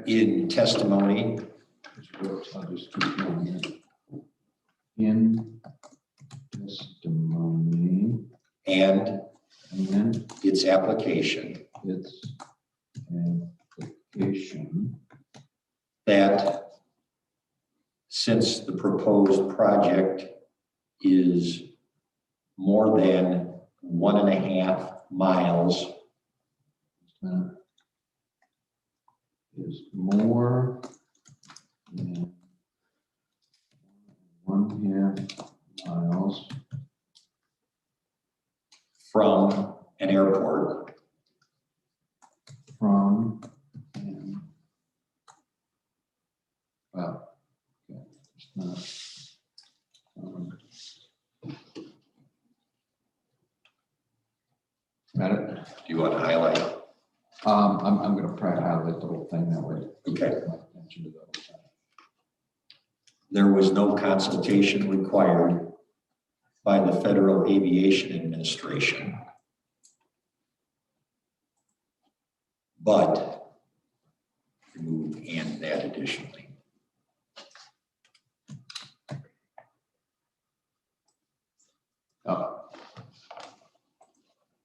in testimony I'll just keep going here. In testimony and and its application its application that since the proposed project is more than 1.5 miles is more than 1.5 miles from an airport, from an, well, okay, it's not, got it? do you want to highlight? I'm gonna probably highlight the whole thing that way. Okay. My attention to the whole thing. There was no consultation required by the Federal Aviation Administration. But remove and that additionally.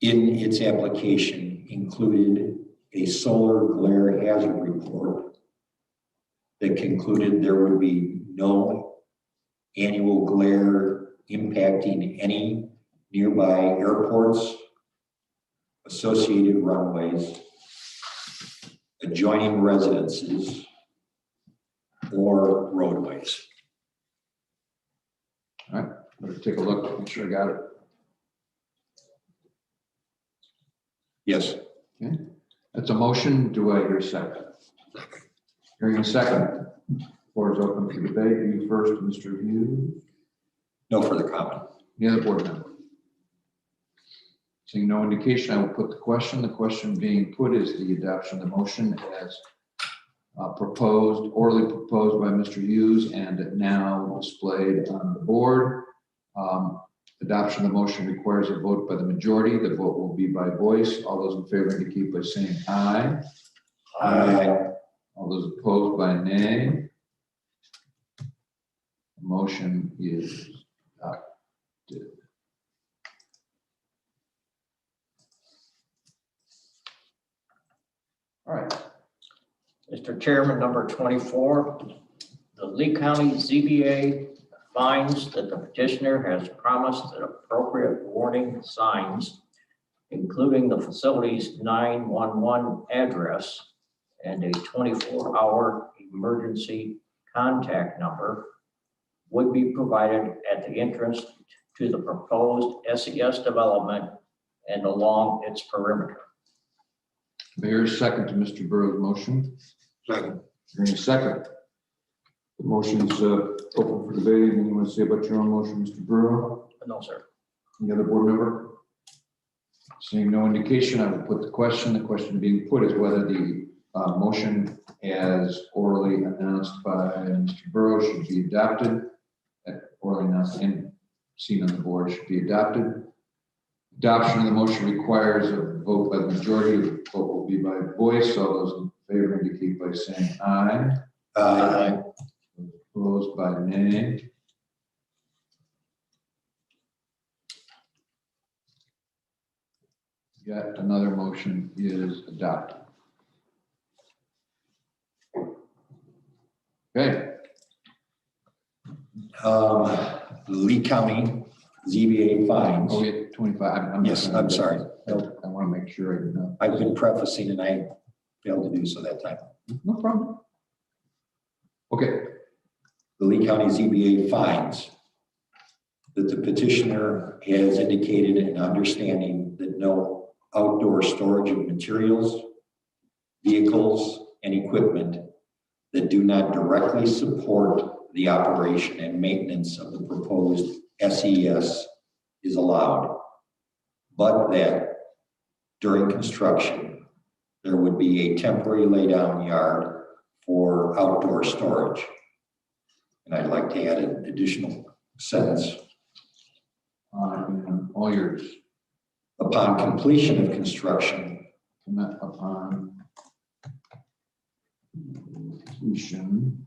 In its application included a solar glare hazard report that concluded there would be no annual glare impacting any nearby airports, associated runways, adjoining residences, or roadways. All right, better take a look, make sure I got it. Yes. Okay, that's a motion. Do I hear a second? Hearing a second. Floor is open for debate. You first, Mr. Hughes. No further comment. Any other board member? Seeing no indication, I will put the question. The question being put is the adoption of the motion as proposed, orally proposed by Mr. Hughes and now displayed on the board. Adoption of the motion requires a vote by the majority. The vote will be by voice. All those in favor indicate by saying aye. Aye. All those opposed by nay. The motion is adopted. All right. Mr. Chairman, number 24, the Lee County ZBA finds that the petitioner has promised that appropriate warning signs, including the facility's 911 address and a 24-hour emergency contact number, would be provided at the entrance to the proposed SES development and along its perimeter. Mayor's second to Mr. Burrow's motion. Second. Hearing a second. The motion's open for debate. Anything you want to say about your own motion, Mr. Burrow? No, sir. Any other board member? Seeing no indication, I will put the question. The question being put is whether the motion as orally announced by Mr. Burrow should be adopted. Orally announced and seen on the board should be adopted. Adoption of the motion requires a vote by the majority. The vote will be by voice. All those in favor indicate by saying aye. Aye. Opposed by nay. Yet another motion is adopted. Okay. Lee County ZBA finds. Oh, yeah, 25. Yes, I'm sorry. I want to make sure I know. I've been prefacing and I failed to do so that time. No problem. Okay. The Lee County ZBA finds that the petitioner has indicated an understanding that no outdoor storage of materials, vehicles, and equipment that do not directly support the operation and maintenance of the proposed SES is allowed, but that during construction, there would be a temporary laydown yard for outdoor storage. And I'd like to add an additional sentence. All yours. Upon completion of construction, Upon completion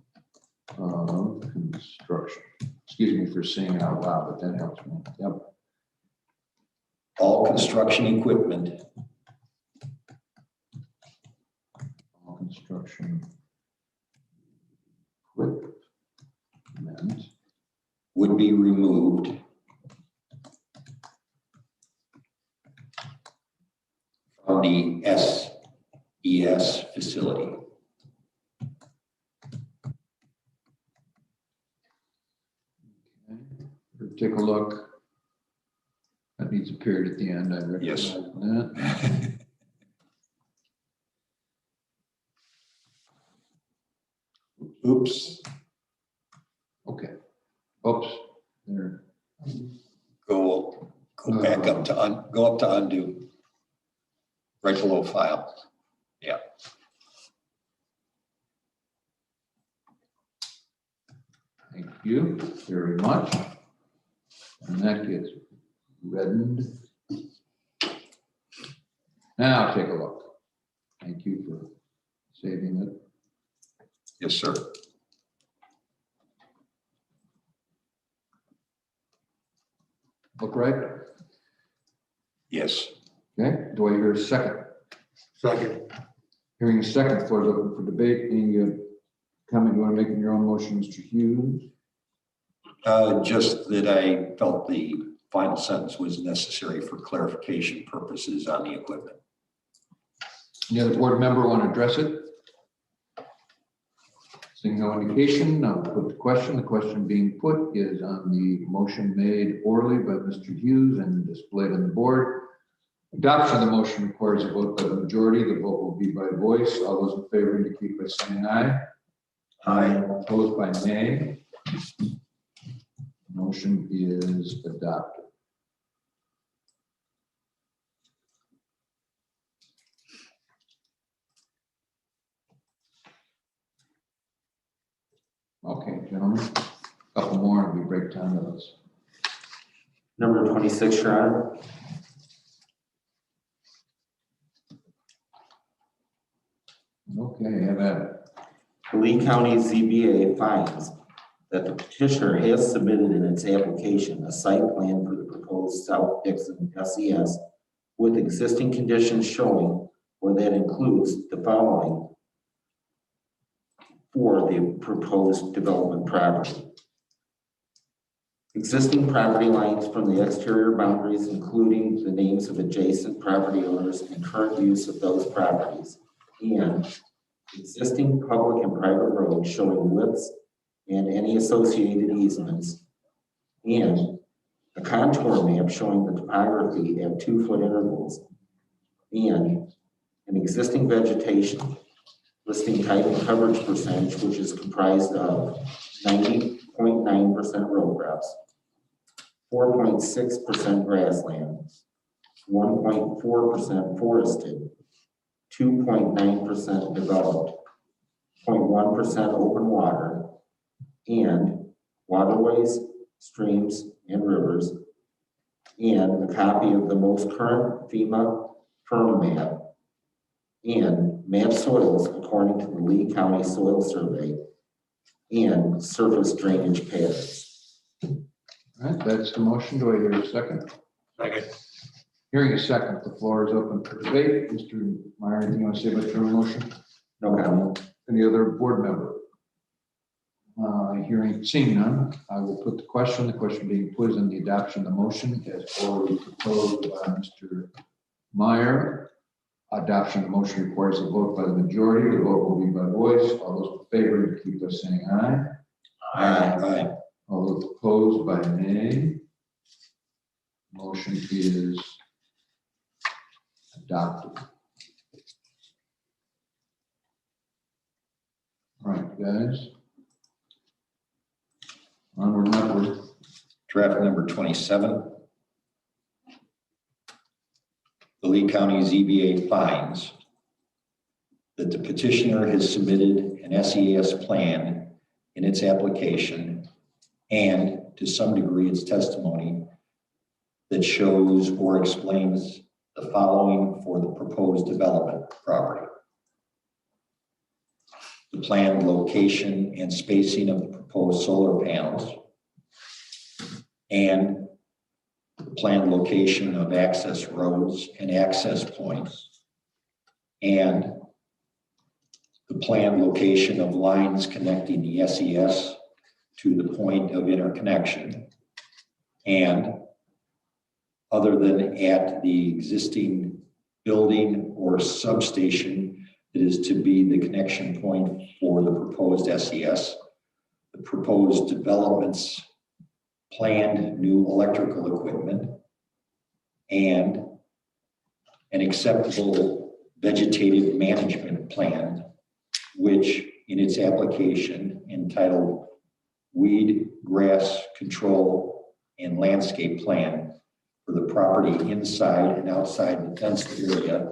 of construction. Excuse me for saying it out loud, but that helps me. Yep. all construction equipment All construction equipment would be removed from the SES facility. Take a look. That needs a period at the end. I recognize Yes. that. Oops, Okay. Oops. There. go back up to, go up to undo. Right below file. Yeah. Thank you very much. And that gets reddened. Now take a look. Thank you for saving it. Yes, sir. Look right. Yes. Okay. Do I hear a second? Second. Hearing a second, floor is open for debate. Any comment you want to make in your own motion, Mr. Hughes? Just that I felt the final sentence was necessary for clarification purposes on the equipment. Any other board member want to address it? Seeing no indication, I'll put the question. The question being put is on the motion made orally by Mr. Hughes and displayed on the board. Adoption of the motion requires a vote by the majority. The vote will be by voice. All those in favor indicate by saying aye. Aye. Opposed by nay. Motion is adopted. Okay, gentlemen, a couple more and we break down those. Number 26, Your Honor. Okay, have at it. The Lee County ZBA finds that the petitioner has submitted in its application a site plan for the proposed South Dixon SES with existing conditions showing, or that includes the following for the proposed development property. Existing property lines from the exterior boundaries, including the names of adjacent property owners and current use of those properties, and existing public and private roads showing widths and any associated easements, and a contour map showing the topography at 2-foot intervals, and an existing vegetation listing type and coverage percentage, which is comprised of 90.9% row crops, 4.6% grassland, 1.4% forested, 2.9% developed, 0.1% open water, and waterways, streams, and rivers, and a copy of the most current FEMA firm map, and map soils according to the Lee County Soil Survey, and surface drainage patterns. All right, that's the motion. Do I hear a second? Second. Hearing a second, the floor is open for debate. Mr. Meyer, anything you want to say about your motion? No comment. Any other board member? Seeing none, I will put the question being put is on the adoption of the motion as already proposed by Mr. Meyer. Adoption of the motion requires a vote by the majority. The vote will be by voice. All those in favor indicate by saying aye. Aye. All those opposed by nay. Motion is adopted. All right, guys. Onward and upward. Draft number 27. The Lee County ZBA finds that the petitioner has submitted an SES plan in its application and to some degree its testimony that shows or explains the following for the proposed development property. The planned location and spacing of the proposed solar panels, and the planned location of access roads and access points, and the planned location of lines connecting the SES to the point of interconnection, and other than at the existing building or substation that is to be the connection point for the proposed SES, the proposed developments, planned new electrical equipment, and an acceptable vegetative management plan, which in its application entitled Weed, Grass Control and Landscape Plan for the property inside and outside the fenced area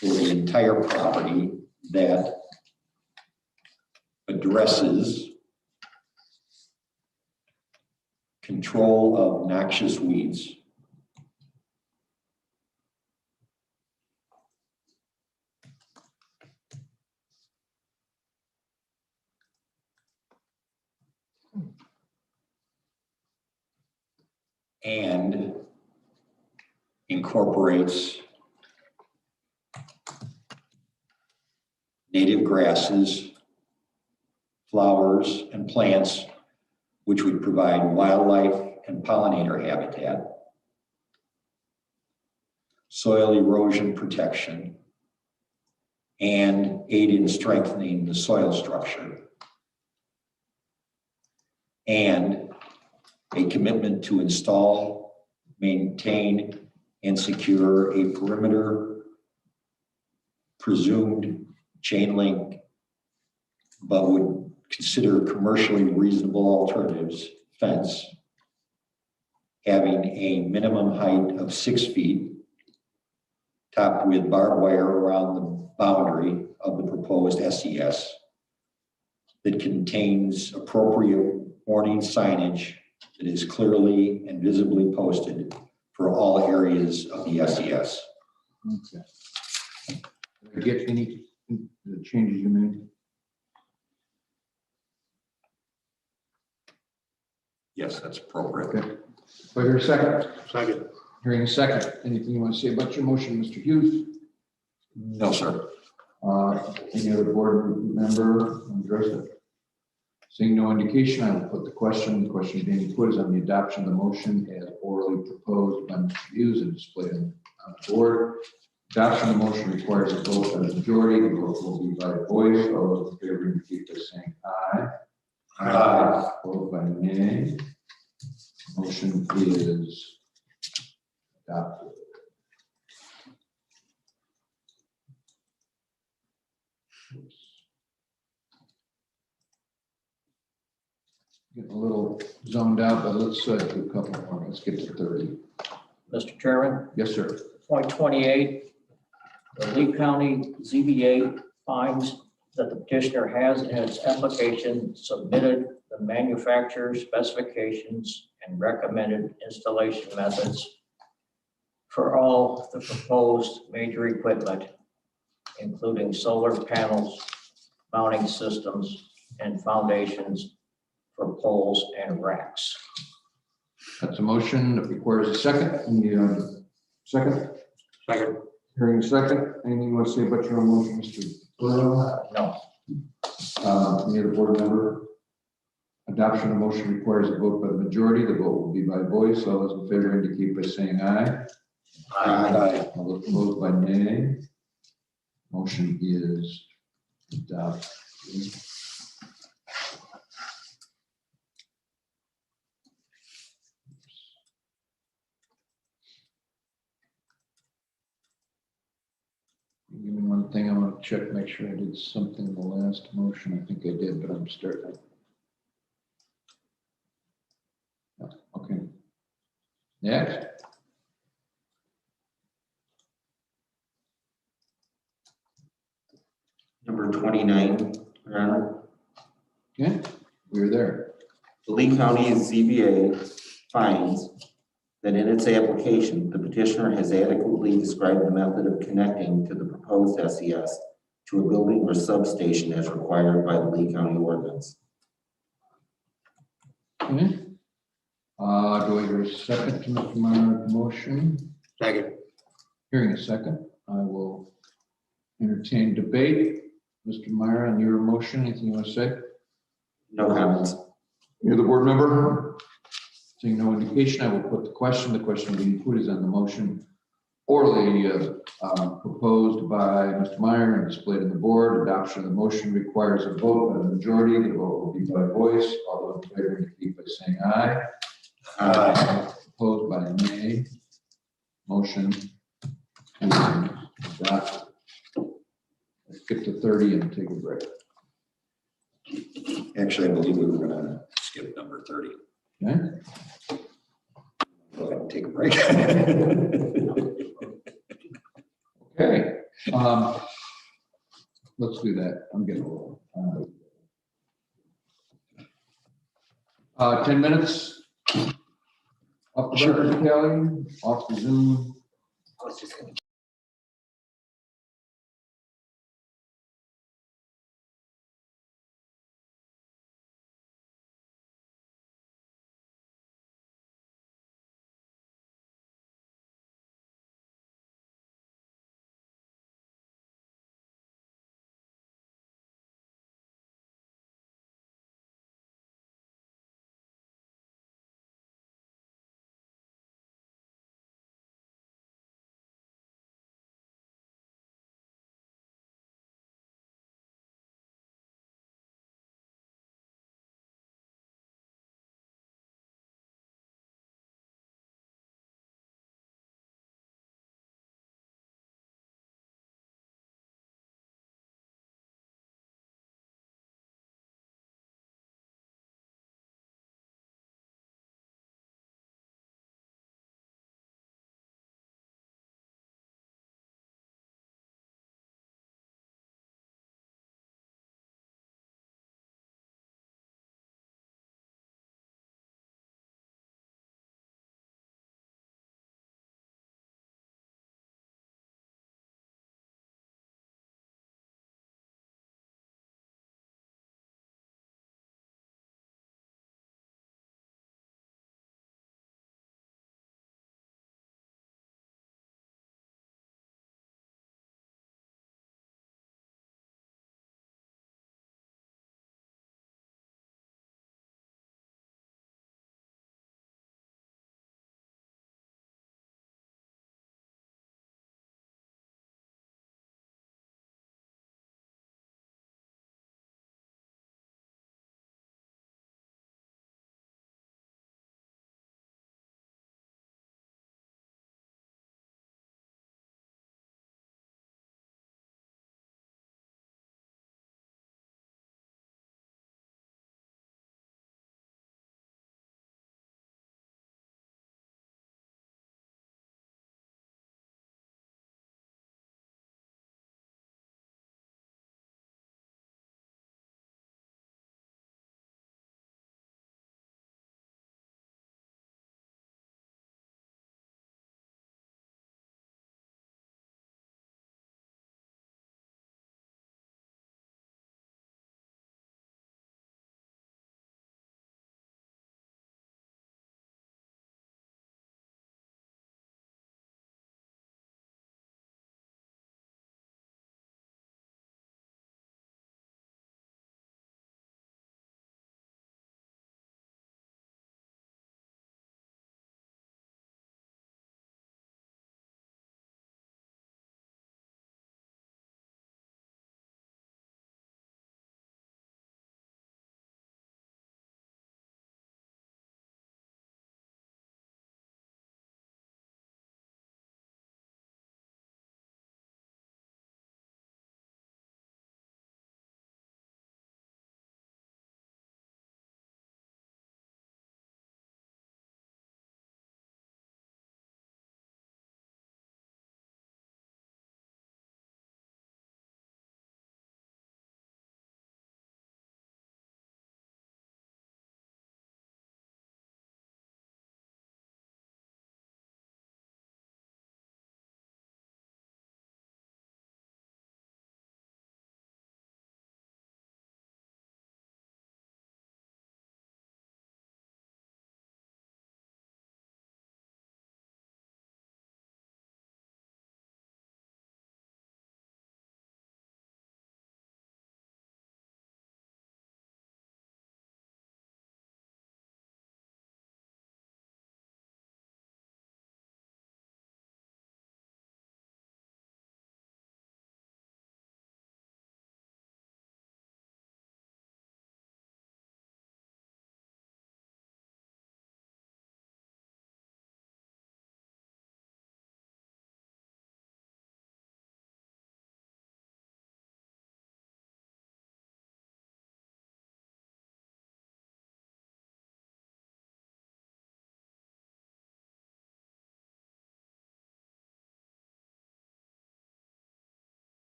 for the entire property that addresses control of noxious weeds. And incorporates native grasses, flowers, and plants, which would provide wildlife and pollinator habitat, soil erosion protection, and aid in strengthening the soil structure, and a commitment to install, maintain, and secure a perimeter presumed chain link, but would consider commercially reasonable alternatives fence having a minimum height of 6 feet, topped with barbed wire around the boundary of the proposed SES, that contains appropriate warning signage that is clearly and visibly posted for all areas of the SES. Okay. Did I get any the changes you made? Yes, that's appropriate. Okay. Do I hear a second? Second. Hearing a second. Anything you want to say about your motion, Mr. Hughes? No, sir. Any other board member address it? Seeing no indication, I will put the question. The question being put is on the adoption of the motion as orally proposed by Mr. Hughes and displayed on the board. Adoption of the motion requires a vote by the majority. The vote will be by voice. All those in favor indicate by saying aye. Aye. Opposed by nay. Motion is adopted. Getting a little zoned out, but let's do a couple more. Let's get to 30. Mr. Chairman, Yes, sir. point 28, the Lee County ZBA finds that the petitioner has in its application submitted the manufacturer's specifications and recommended installation methods for all the proposed major equipment, including solar panels, mounting systems, and foundations for poles and racks. That's a motion that requires a second. Any second? Second. Hearing a second. Anything you want to say about your own motion, Mr. Burrow? No. Any other board member? Adoption of the motion requires a vote by the majority. The vote will be by voice. All those in favor indicate by saying aye. Aye. All those opposed by nay. Motion is adopted. Give me one thing. I want to check, make sure I did something in the last motion. I think I did, but I'm starting. Okay. Next. Number 29, Your Honor. Okay, we're there. The Lee County ZBA finds that in its application, the petitioner has adequately described the method of connecting to the proposed SES to a building or substation as required by the Lee County ordinance. Okay. Do I hear a second to Mr. Meyer's motion? Second. Hearing a second, I will entertain debate. Mr. Meyer, on your motion, anything you want to say? No comments. Any other board member? Seeing no indication, I will put the question. The question being put is on the motion orally proposed by Mr. Meyer and displayed on the board. Adoption of the motion requires a vote by the majority. The vote will be by voice. All those in favor indicate by saying aye. Aye. Opposed by nay. Motion is adopted. Let's get to 30 and take a break. Actually, I believe we were gonna skip number 30. Okay? Go ahead and take a break. Okay. Let's do that. I'm getting a little. 10 minutes. Off the record, Kelly, off the Zoom.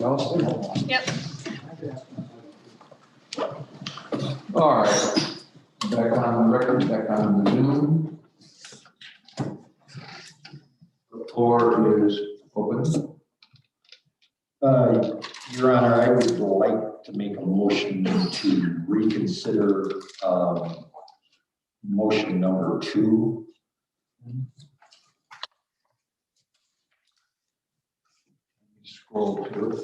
Yep. All right, back on the record, back on the Zoom. The floor is open. Your Honor, I would like to make a motion to reconsider motion number 2. Scroll to it.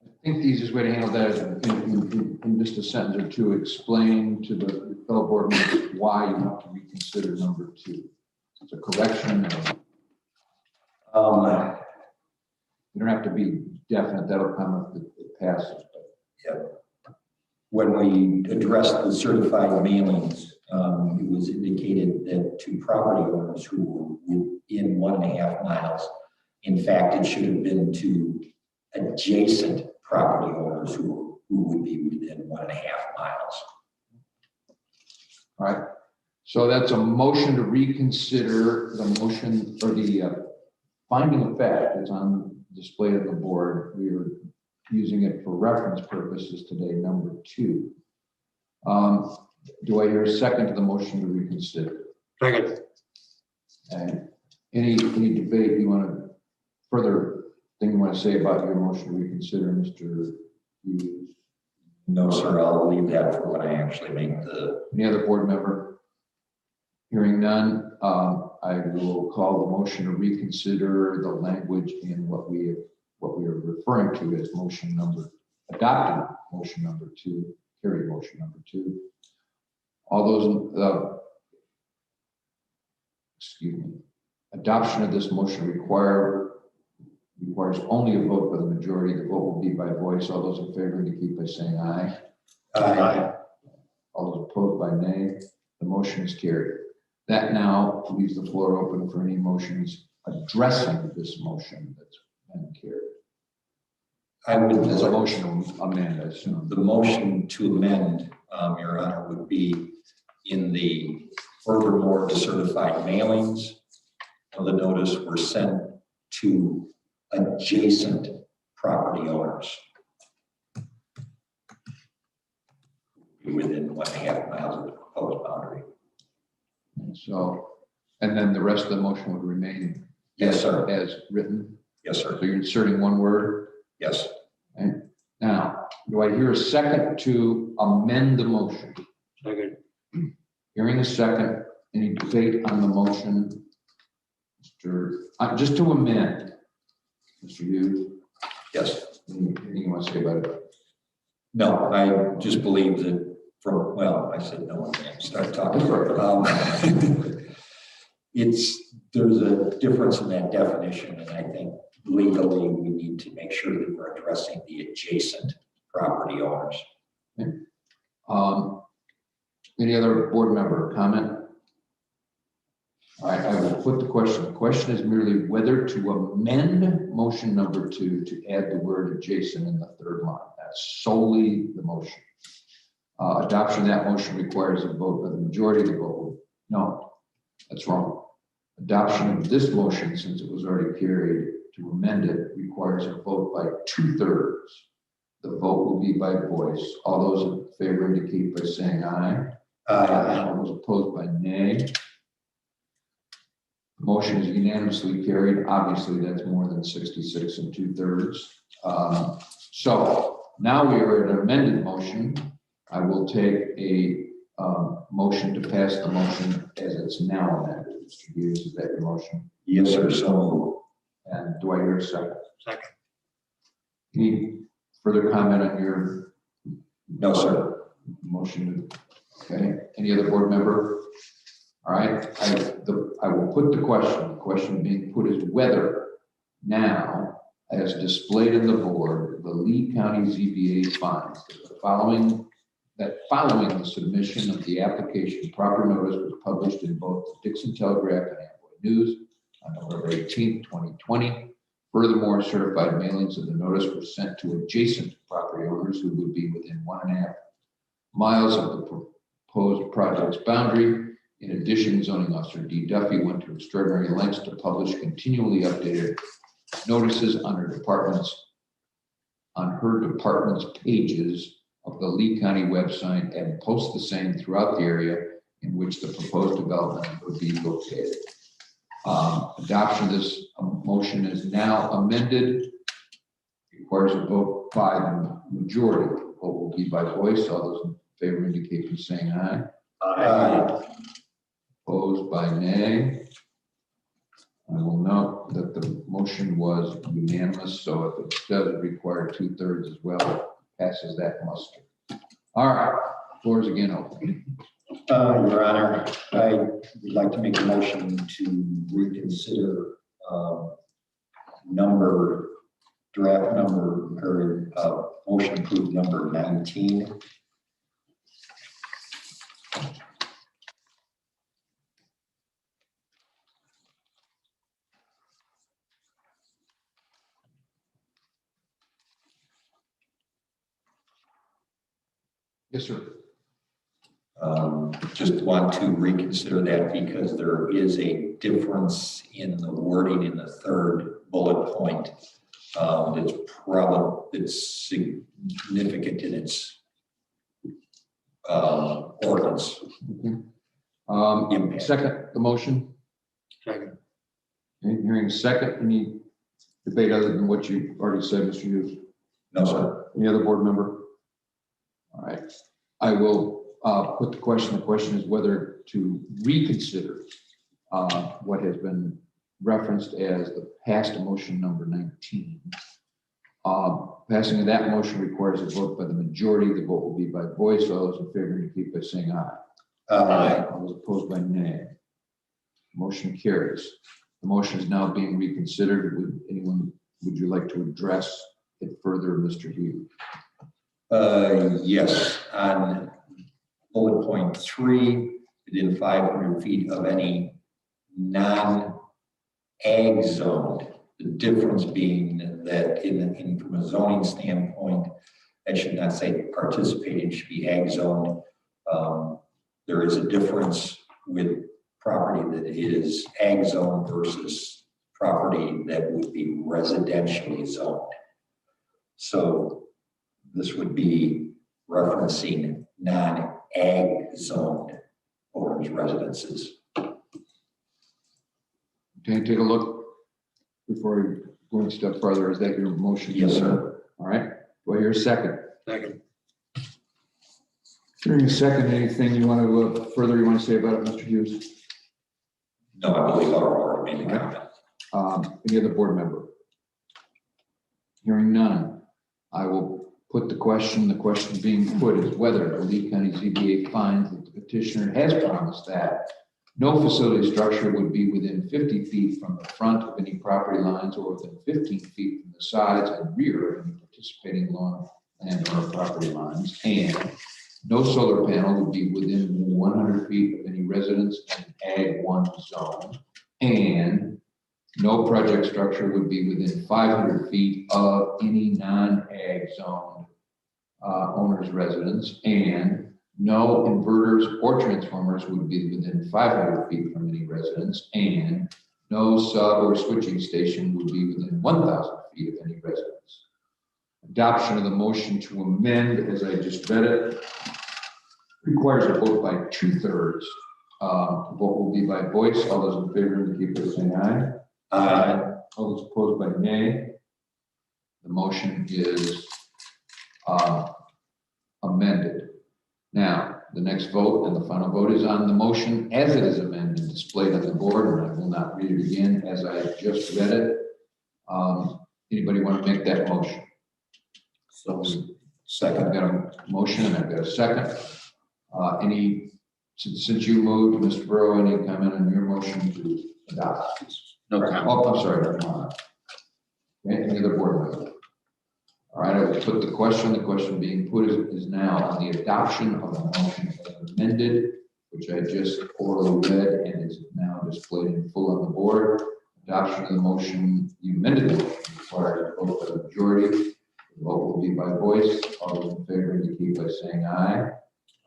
I think the easiest way to handle that is in just a sentence or two, explain to the fellow board members why you want to reconsider number 2. It's a correction. You don't have to be definite. That'll come if it passes. When we addressed the certified mailings, it was indicated that to property owners who were within 1.5 miles, in fact, it should have been to adjacent property owners who would be within 1.5 miles. All right. So that's a motion to reconsider the motion or the finding of fact that's on display on the board. We are using it for reference purposes today, number 2. Do I hear a second to the motion to reconsider? Second. And any debate you want to further thing you want to say about your motion to reconsider, Mr. Hughes? No, sir, I'll leave that for when I actually make the. Any other board member? Hearing none, I will call the motion to reconsider the language in what we are referring to as adopted motion number 2, carried motion number 2. All those, adoption of this motion requires only a vote by the majority. The vote will be by voice. All those in favor indicate by saying aye. Aye. All those opposed by nay. The motion is carried. That now leaves the floor open for any motions addressing this motion that's been carried. I would. There's a motion to amend, I assume. The motion to amend, Your Honor, would be in the furthermore, the certified mailings of the notice were sent to adjacent property owners within 1.5 miles of the proposed boundary. And so, and then the rest of the motion would remain Yes, sir. as written. Yes, sir. So you're inserting one word. Yes. And now, do I hear a second to amend the motion? Second. Hearing a second, any debate on the motion? Just to amend, Mr. Hughes, Yes. anything you want to say about it? No, I just believe that I said no, I start talking. There's a difference in that definition, and I think legally we need to make sure that we're addressing the adjacent property owners. Okay. Any other board member comment? All right, I will put the question. The question is merely whether to amend motion number 2 to add the word adjacent in the 3rd line. That's solely the motion. Adoption of that motion requires a vote by the majority of the vote. No, that's wrong. Adoption of this motion, since it was already carried, to amend it requires a vote by 2/3. The vote will be by voice. All those in favor indicate by saying aye. All those opposed by nay. The motion is unanimously carried. Obviously, that's more than 66 2/3. So now we are at an amended motion. I will take a motion to pass the motion as it's now amended. Mr. Hughes, is that your motion? Yes, sir. So, And do I hear a second? Second. Any further comment on your no, sir. motion? Okay. Any other board member? All right. I will put the question. The question being put is whether now, as displayed in the board, the Lee County ZBA finds that following the submission of the application, proper notice was published in both the Dixon Telegraph and Amboy News on November 18th, 2020. Furthermore, certified mailings of the notice were sent to adjacent property owners who would be within 1.5 miles of the proposed project's boundary. In addition, zoning officer D. Duffy went to extraordinary lengths to publish continually updated notices on her department's pages of the Lee County website and post the same throughout the area in which the proposed development would be located. Adoption of this motion is now amended. Requires a vote by the majority. The vote will be by voice. All those in favor indicate by saying aye. Aye. Opposed by nay. I will note that the motion was unanimous, so if it does require 2/3 as well, passes that muster. All right, floor is again open. Your Honor, I would like to make a motion to reconsider draft number, or motion approved number 19. Yes, sir. Just want to reconsider that because there is a difference in the wording in the third bullet point. It's significant in its ordinance. Impact. Second, the motion. Second. Okay, hearing a second, any debate other than what you already said, Mr. Hughes? No, sir. Any other board member? All right, I will put the question. The question is whether to reconsider what has been referenced as the past motion number 19. Passing of that motion requires a vote by the majority. The vote will be by voice. All those in favor indicate by saying aye. Aye. All those opposed by nay. Motion carries. The motion is now being reconsidered. Would you like to address it further, Mr. Hughes? Yes, on bullet point 3, within 500 feet of any non-ag zone. The difference being that from a zoning standpoint, I should not say participating, should be ag zoned. There is a difference with property that is ag zone versus property that would be residentially zoned. So this would be referencing non-ag zoned owners' residences. Can you take a look before we go a step further? Is that your motion? Yes, sir. All right. Do I hear a second? Second. Hearing a second, anything you want to further you want to say about it, Mr. Hughes? No, I believe I already made the comment. Any other board member? Hearing none, I will put the question. The question being put is whether the Lee County ZBA finds that the petitioner has promised that no facility structure would be within 50 feet from the front of any property lines or within 15 feet from the sides and rear of any participating lawn and or property lines, and no solar panel would be within 100 feet of any residence in Ag 1 zone, and no project structure would be within 500 feet of any non-ag zone owner's residence, and no inverters or transformers would be within 500 feet from any residence, and no sub or switching station would be within 1,000 feet of any residence. Adoption of the motion to amend, as I just read it, requires a vote by 2/3. The vote will be by voice. All those in favor indicate by saying aye. Aye. All those opposed by nay. The motion is amended. Now, the next vote and the final vote is on the motion as it is amended, displayed on the board, and I will not read it again as I just read it. Anybody want to make that motion? So I've second. got a motion and I've got a second. Since you moved, Mr. Burrow, any comment on your motion to adopt? No comment. Oh, I'm sorry, never mind. Okay, any other board member? All right, I will put the question. The question being put is now on the adoption of the motion as amended, which I just orally read and is now displayed in full on the board. Adoption of the motion, the amended motion requires a vote by the majority. The vote will be by voice. All those in favor indicate by saying aye.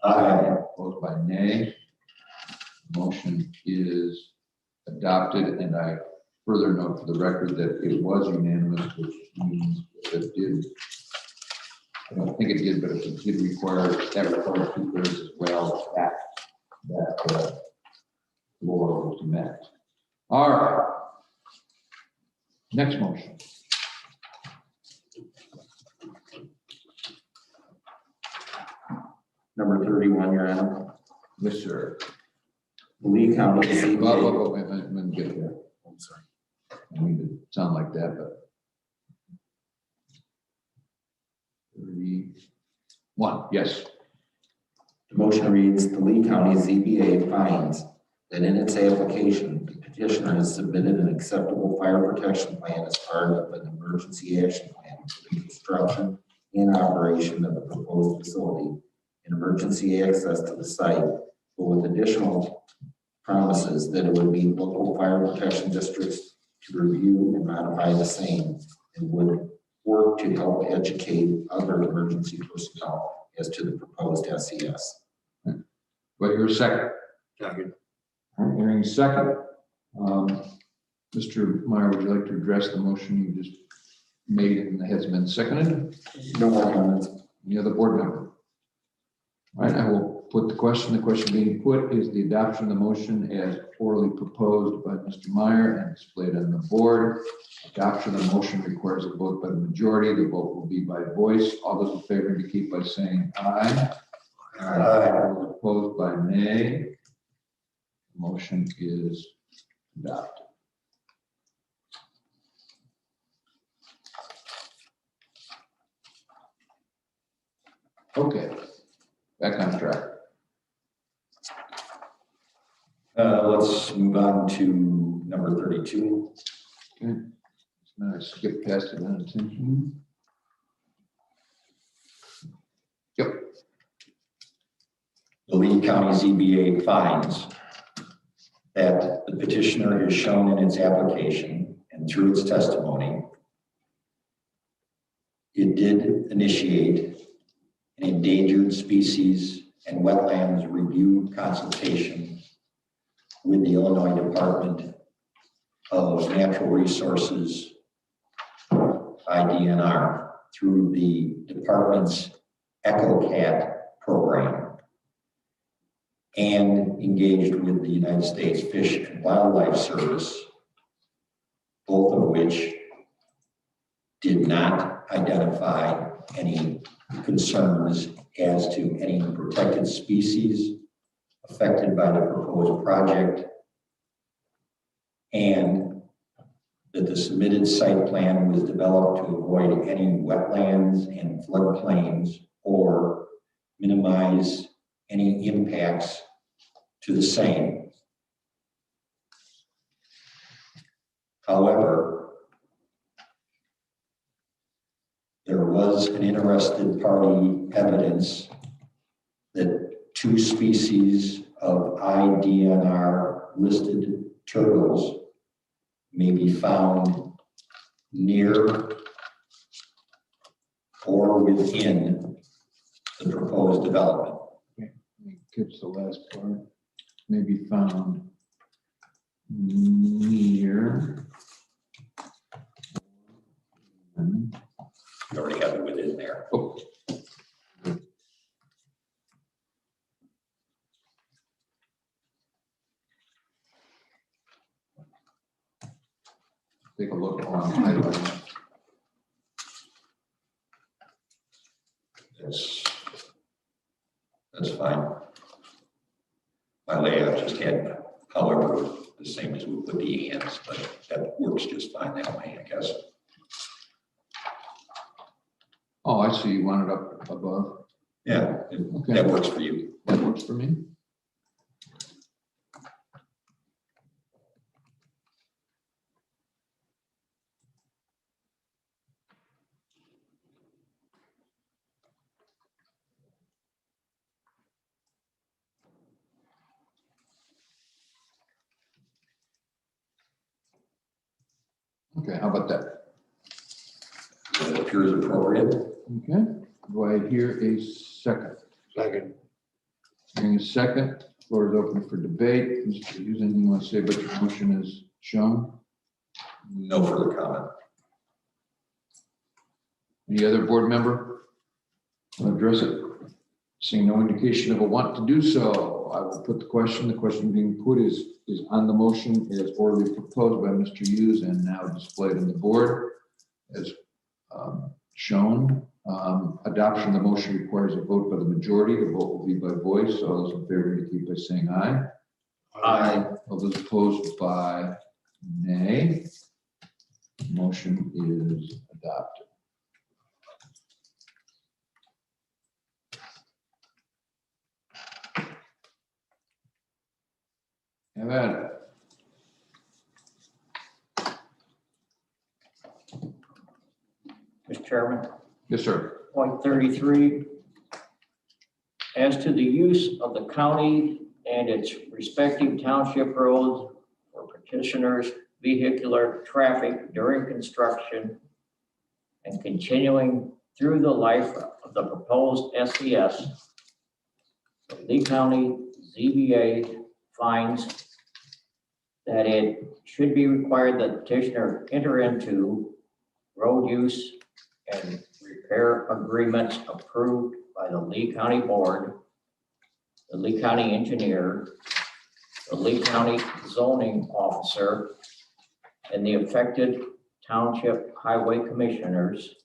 Aye. Opposed by nay. Motion is adopted, and I further note for the record that it was unanimous, which means that it did. I don't think it did, but if it did require, that required 2/3 as well, that law was met. All right. Next motion. Number 31, Your Honor. Yes, sir. The Lee County Wait ZBA. a minute, let me get there. I'm sorry. I mean to sound like that, but. 31, yes. The motion reads, the Lee County ZBA finds that in its application, the petitioner has submitted an acceptable fire protection plan as part of an emergency action plan for the construction and operation of the proposed facility and emergency access to the site, but with additional promises that it would meet local fire protection districts to review and modify the same, and would work to help educate other emergency personnel as to the proposed SES. Wait, you're a second. Second. All right, hearing a second. Mr. Meyer, would you like to address the motion you just made and has been seconded? No more comments. Any other board member? All right, I will put the question. The question being put is the adoption of the motion as orally proposed by Mr. Meyer and displayed on the board. Adoption of the motion requires a vote by the majority. The vote will be by voice. All those in favor indicate by saying aye. All opposed by nay. Motion is adopted. Okay, back on track. Let's move on to number 32. Okay, now I skip past it unintentionally. Yep. The Lee County ZBA finds that the petitioner has shown in its application and through its testimony, it did initiate an endangered species and wetlands review consultation with the Illinois Department of Natural Resources, IDNR, through the department's EchoCat program, and engaged with the United States Fish and Wildlife Service, both of which did not identify any concerns as to any protected species affected by the proposed project, and that the submitted site plan was developed to avoid any wetlands and floodplains or minimize any impacts to the same. However, there was an interested party evidence that 2 species of IDNR listed turtles may be found near or within the proposed development. Let me catch the last part. May be found near. You already have it within there. Oh. Take a look on highlight. That's fine. My layout just had, however, the same as with the hands, but that works just fine that way, I guess. Oh, I see. You want it up above. Yeah, Okay. that works for you. That works for me. Okay, how about that? It appears appropriate. Okay, do I hear a second? Second. Hearing a second, Floor is open for debate. Mr. Hughes, anything you want to say about your motion as shown? No further comment. Any other board member want to address it? Seeing no indication of a want to do so, I will put the question. The question being put is on the motion as orally proposed by Mr. Hughes and now displayed on the board as shown. Adoption of the motion requires a vote by the majority. The vote will be by voice. All those in favor indicate by saying aye. Aye. All those opposed by nay. Motion is adopted. Have at it. Mr. Chairman, Yes, sir. point 33. As to the use of the county and its respective township roads for petitioners' vehicular traffic during construction and continuing through the life of the proposed SES, the Lee County ZBA finds that it should be required that petitioner enter into road use and repair agreements approved by the Lee County Board, the Lee County Engineer, the Lee County Zoning Officer, and the affected Township Highway Commissioners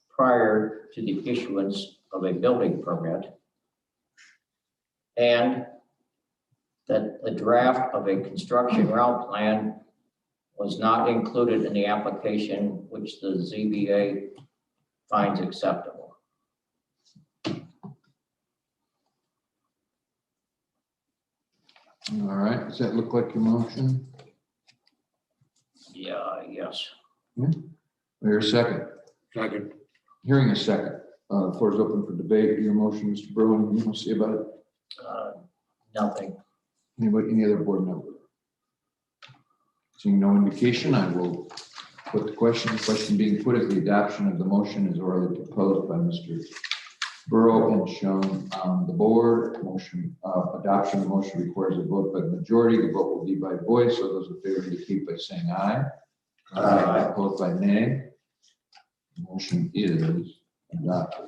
prior to the issuance of a building permit, and that the draft of a construction route plan was not included in the application which the ZBA finds acceptable. All right. Does that look like your motion? Yeah, yes. Hear a second? Second. Hearing a second. The floor is open for debate. Your motion, Mr. Burrow, anything you want to say about it? Nothing. Anybody, any other board member? Seeing no indication, I will put the question. The question being put is the adoption of the motion is orally proposed by Mr. Burrow and shown on the board. Motion, adoption of the motion requires a vote by the majority. The vote will be by voice. So those in favor indicate by saying aye. Aye. Opposed by nay. The motion is adopted.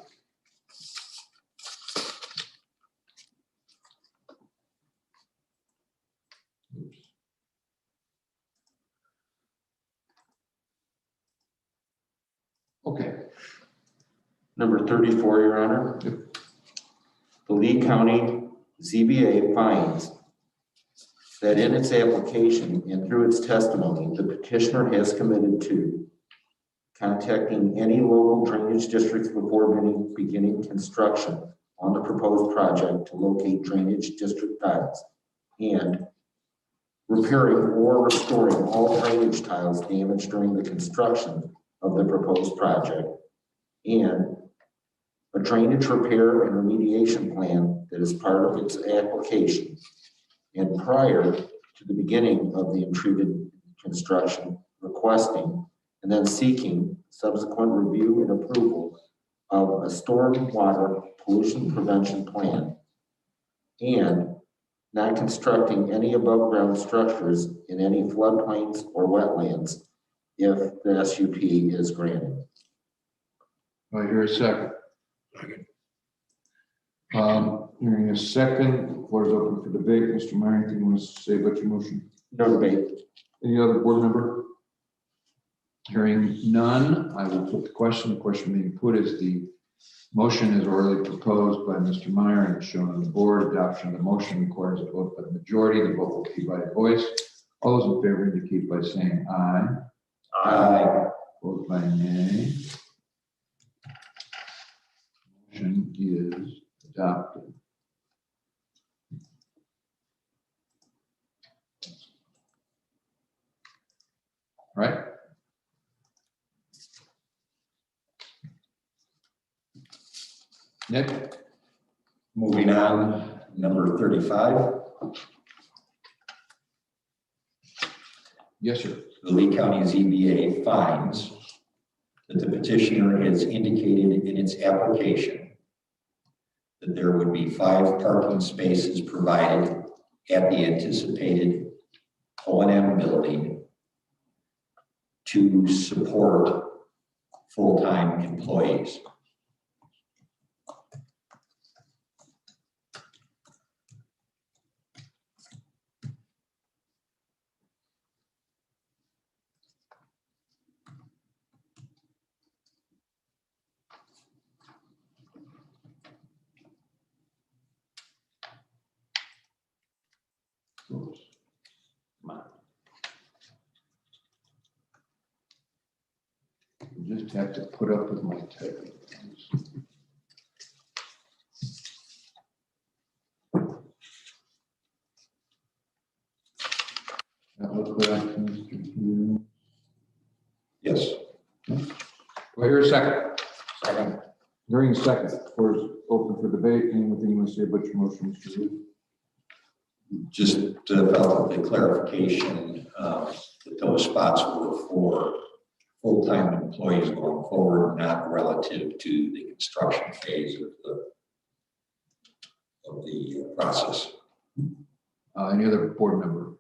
Oops. Okay. Number 34, Your Honor. Yep. The Lee County ZBA finds that in its application and through its testimony, the petitioner has committed to contacting any local drainage districts before beginning construction on the proposed project to locate drainage district tiles and repairing or restoring all drainage tiles damaged during the construction of the proposed project, and a drainage repair and remediation plan that is part of its application and prior to the beginning of the entreated construction, requesting and then seeking subsequent review and approval of a storm water pollution prevention plan, and not constructing any above ground structures in any floodplains or wetlands if the SUP is granted. Do I hear a second? Second. Hearing a second, the floor is open for debate. Mr. Meyer, anything you want to say about your motion? No debate. Any other board member? Hearing none, I will put the question. The question being put is the motion is orally proposed by Mr. Meyer and shown on the board. Adoption of the motion requires a vote by the majority. The vote will be by voice. All those in favor indicate by saying aye. Aye. Opposed by nay. Motion is adopted. Right? Nick? Moving on, number 35, Yes, sir. the Lee County ZBA finds that the petitioner has indicated in its application that there would be 5 parking spaces provided at the anticipated O&M building to support full-time employees. You just have to put up with my typing. That look like Mr. Hughes. Yes. Do I hear a second? Second. Hearing a second, floor is open for debate. Anything you want to say about your motion, Mr. Hughes? Just to develop the clarification that those spots were for full-time employees going forward, not relative to the construction phase of the process. Any other board member?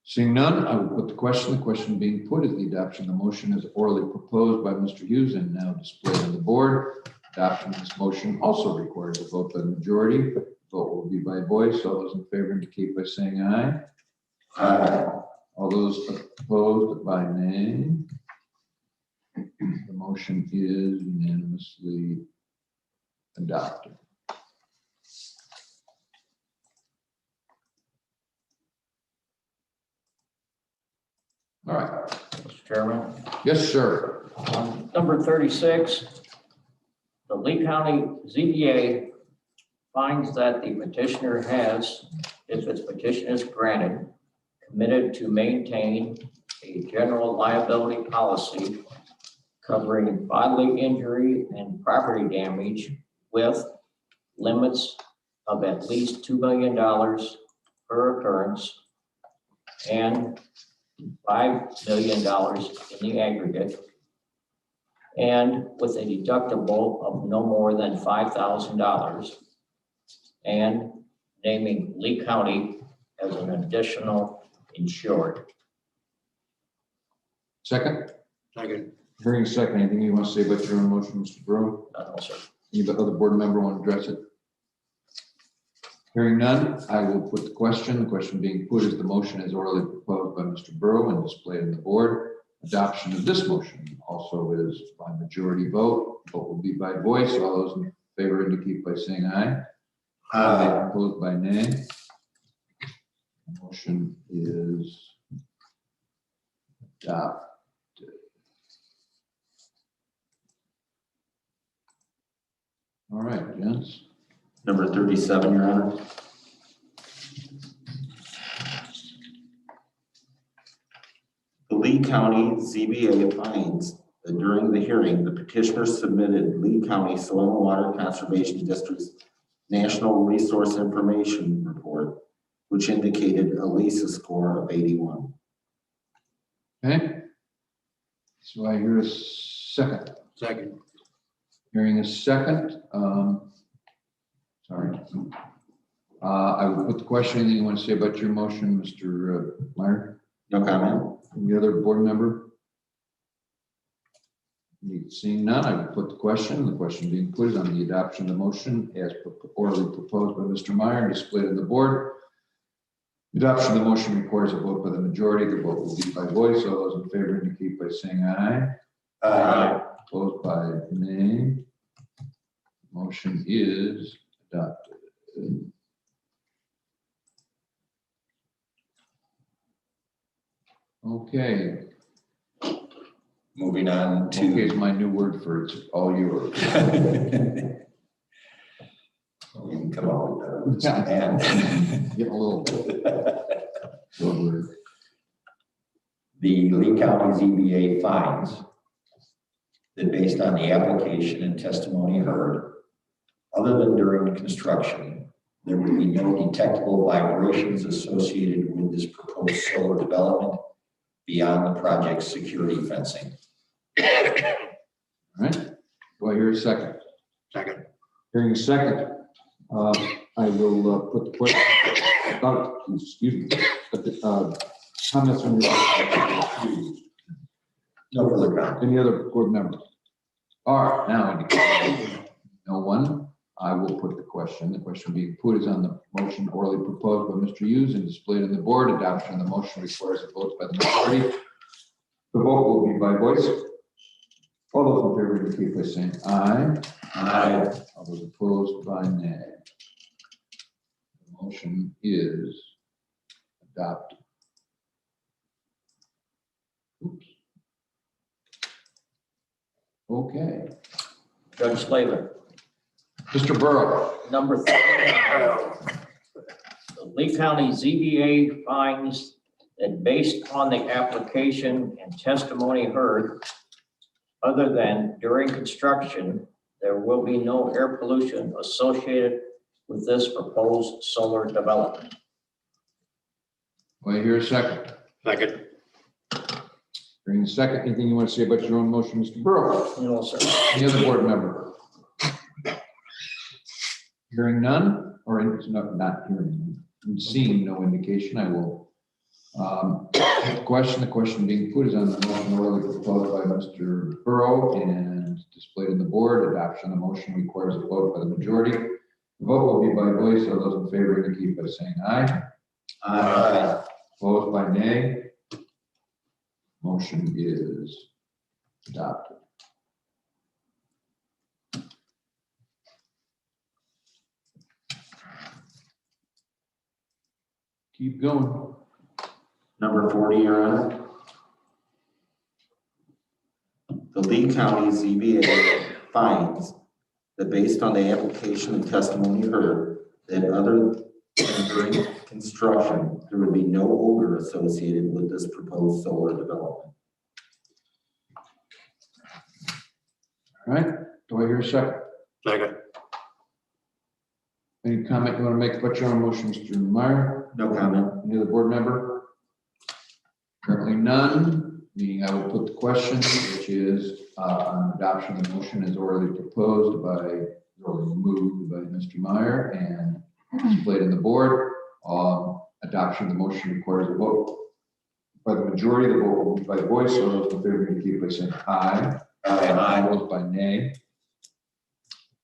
Seeing none, I will put the question. The question being put is the adoption of the motion as orally proposed by Mr. Hughes and now displayed on the board. Adopting this motion also requires a vote by the majority. Vote will be by voice. All those in favor indicate by saying aye. Aye. All those opposed by nay. The motion is unanimously adopted. All right. Mr. Chairman. Yes, sir. Number 36, the Lee County ZBA finds that the petitioner has, if its petition is granted, committed to maintain a general liability policy covering bodily injury and property damage with limits of at least $2 million per occurrence and $5 million in the aggregate, and with a deductible of no more than $5,000, and naming Lee County as an additional insured. Second? Second. Hearing a second, anything you want to say about your own motion, Mr. Brewer? No, sir. Any other board member want to address it? Hearing none, I will put the question. The question being put is the motion as orally proposed by Mr. Burrow and displayed on the board. Adoption of this motion also is by majority vote. Vote will be by voice. All those in favor indicate by saying aye. Aye. Opposed by nay. Motion is adopted. All right, gents. Number 37, Your Honor. The Lee County ZBA finds that during the hearing, the petitioner submitted Lee County Soil and Water Conservation District's National Resource Information Report, which indicated a LISA score of 81. Okay. So I hear a second. Second. Hearing a second. Sorry. I will put the question. Anything you want to say about your motion, Mr. Meyer? No comment. Any other board member? Seeing none, I will put the question. The question being put is on the adoption of the motion as orally proposed by Mr. Meyer and displayed on the board. Adoption of the motion requires a vote by the majority. The vote will be by voice. All those in favor indicate by saying aye. Aye. Opposed by nay. Motion is adopted. Okay. Moving on Okay to. is my new word for it's all yours. We can come up with that. And Get a little word. the Lee County ZBA finds that based on the application and testimony heard, other than during construction, there would be no detectable vibrations associated with this proposed solar development beyond the project's security fencing. All right. Do I hear a second? Second. Hearing a second, I will put the question, excuse me, comments on your, No further comment. any other board member? All right, now, no one, I will put the question. The question being put is on the motion orally proposed by Mr. Hughes and displayed on the board. Adoption of the motion requires a vote by the majority. The vote will be by voice. All those in favor indicate by saying aye. Aye. All those opposed by nay. The motion is adopted. Oops. Okay, Judge Slavin. Mr. Burrow. Number 3. The Lee County ZBA finds that based on the application and testimony heard, other than during construction, there will be no air pollution associated with this proposed solar development. Do I hear a second? Second. Hearing a second, anything you want to say about your own motion, Mr. Burrow? No, sir. Any other board member? Hearing none, or not hearing, seeing no indication, I will the question being put is on the motion orally proposed by Mr. Burrow and displayed on the board. Adoption of the motion requires a vote by the majority. The vote will be by voice. All those in favor indicate by saying aye. Aye. Opposed by nay. Motion is adopted. Keep going. Number 40, Your Honor. The Lee County ZBA finds that based on the application and testimony heard, that other than during construction, there would be no odor associated with this proposed solar development. All right, do I hear a second? Second. Any comment you want to make about your own motion, Mr. Meyer? No comment. Any other board member? Currently none, meaning I will put the question, which is on adoption of the motion as orally proposed by, or moved by Mr. Meyer and displayed on the board. Adoption of the motion requires a vote by the majority. The vote will be by voice. All those in favor indicate by saying aye. Aye. Opposed by nay.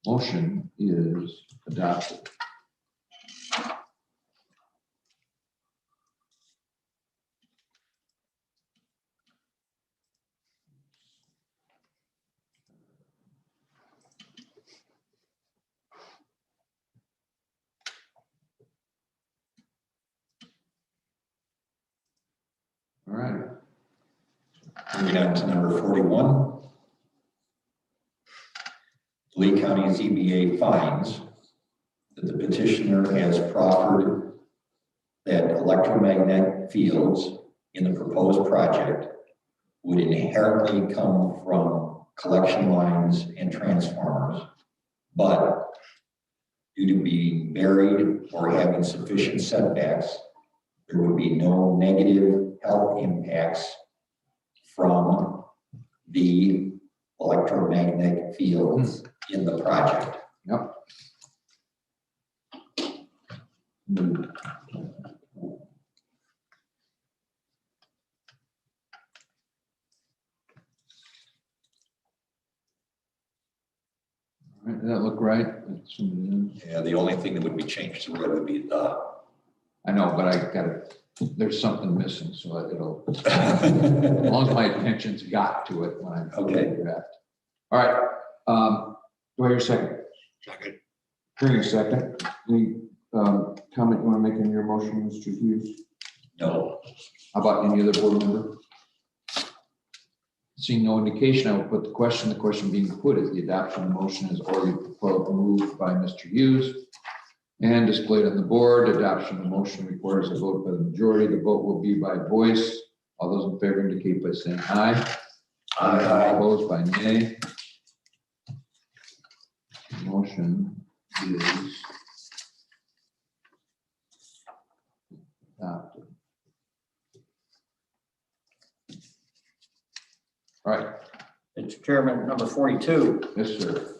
Motion is adopted. All right. Moving on to number 41. Lee County ZBA finds that the petitioner has proffered that electromagnetic fields in the proposed project would inherently come from collection lines and transformers, but due to being buried or having sufficient setbacks, there would be no negative health impacts from the electromagnetic fields in the project. Yep. All right, does that look right? Yeah, the only thing that would be changed to it would be the. I know, but I gotta, there's something missing, so it'll, as long as my attention's got to it when I'm. Okay. All right, do I hear a second? Second. Hearing a second, any comment you want to make in your motion, Mr. Hughes? No. How about any other board member? Seeing no indication, I will put the question. The question being put is the adoption of the motion is already proposed, moved by Mr. Hughes and displayed on the board. Adoption of the motion requires a vote by the majority. The vote will be by voice. All those in favor indicate by saying aye. Aye. Opposed by nay. Motion is adopted. All right, Mr. Chairman, number 42. yes, sir.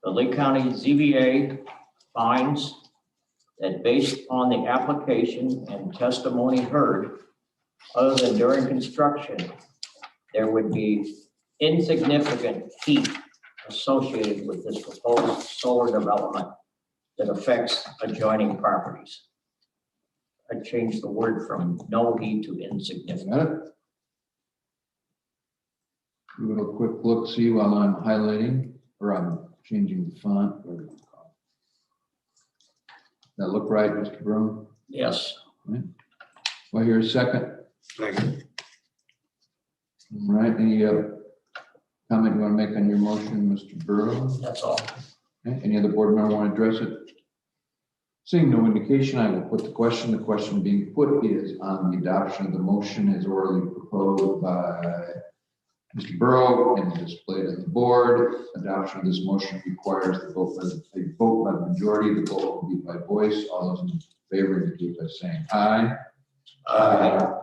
the Lake County ZBA finds that based on the application and testimony heard, other than during construction, there would be insignificant heat associated with this proposed solar development that affects adjoining properties. I changed the word from no heat to insignificant. Got it? Give it a quick look, see while I'm highlighting, or I'm changing the font. That look right, Mr. Brown? Yes, Do I hear a second? Second. All right, any comment you want to make on your motion, Mr. Burrow? that's all. Okay, any other board member want to address it? Seeing no indication, I will put the question. The question being put is on the adoption of the motion as orally proposed by Mr. Burrow and displayed on the board. Adoption of this motion requires a vote by the majority. The vote will be by voice. All those in favor indicate by saying aye. Aye.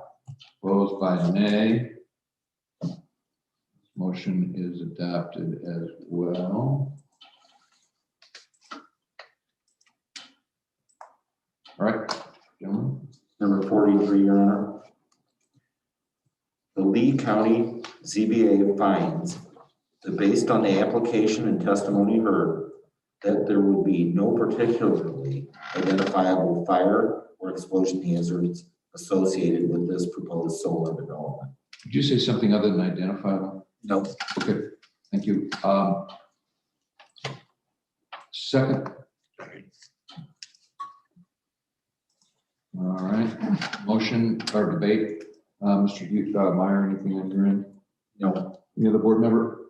Opposed by nay. Motion is adopted as well. All right, gentlemen. Number 43, Your Honor. The Lee County ZBA finds that based on the application and testimony heard, that there would be no particularly identifiable fire or explosion hazards associated with this proposed solar development. Did you say something other than identifiable? No. Okay, thank you. Second. All right, motion or debate. Mr. Meyer, anything on your end? No. Any other board member?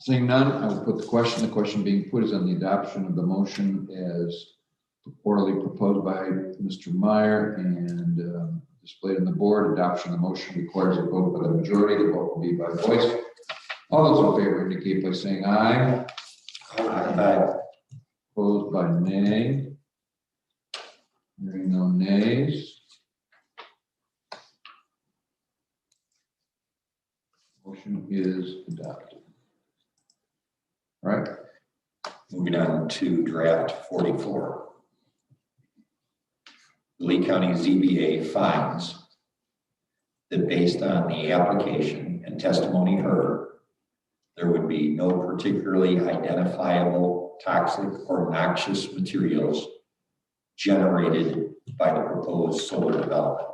Seeing none, I will put the question. The question being put is on the adoption of the motion as orally proposed by Mr. Meyer and displayed on the board. Adoption of the motion requires a vote by the majority. The vote will be by voice. All those in favor indicate by saying aye. Aye. Opposed by nay. Hearing no nays. Motion is adopted. All right. Moving on to draft 44. Lee County ZBA finds that based on the application and testimony heard, there would be no particularly identifiable toxic or noxious materials generated by the proposed solar development.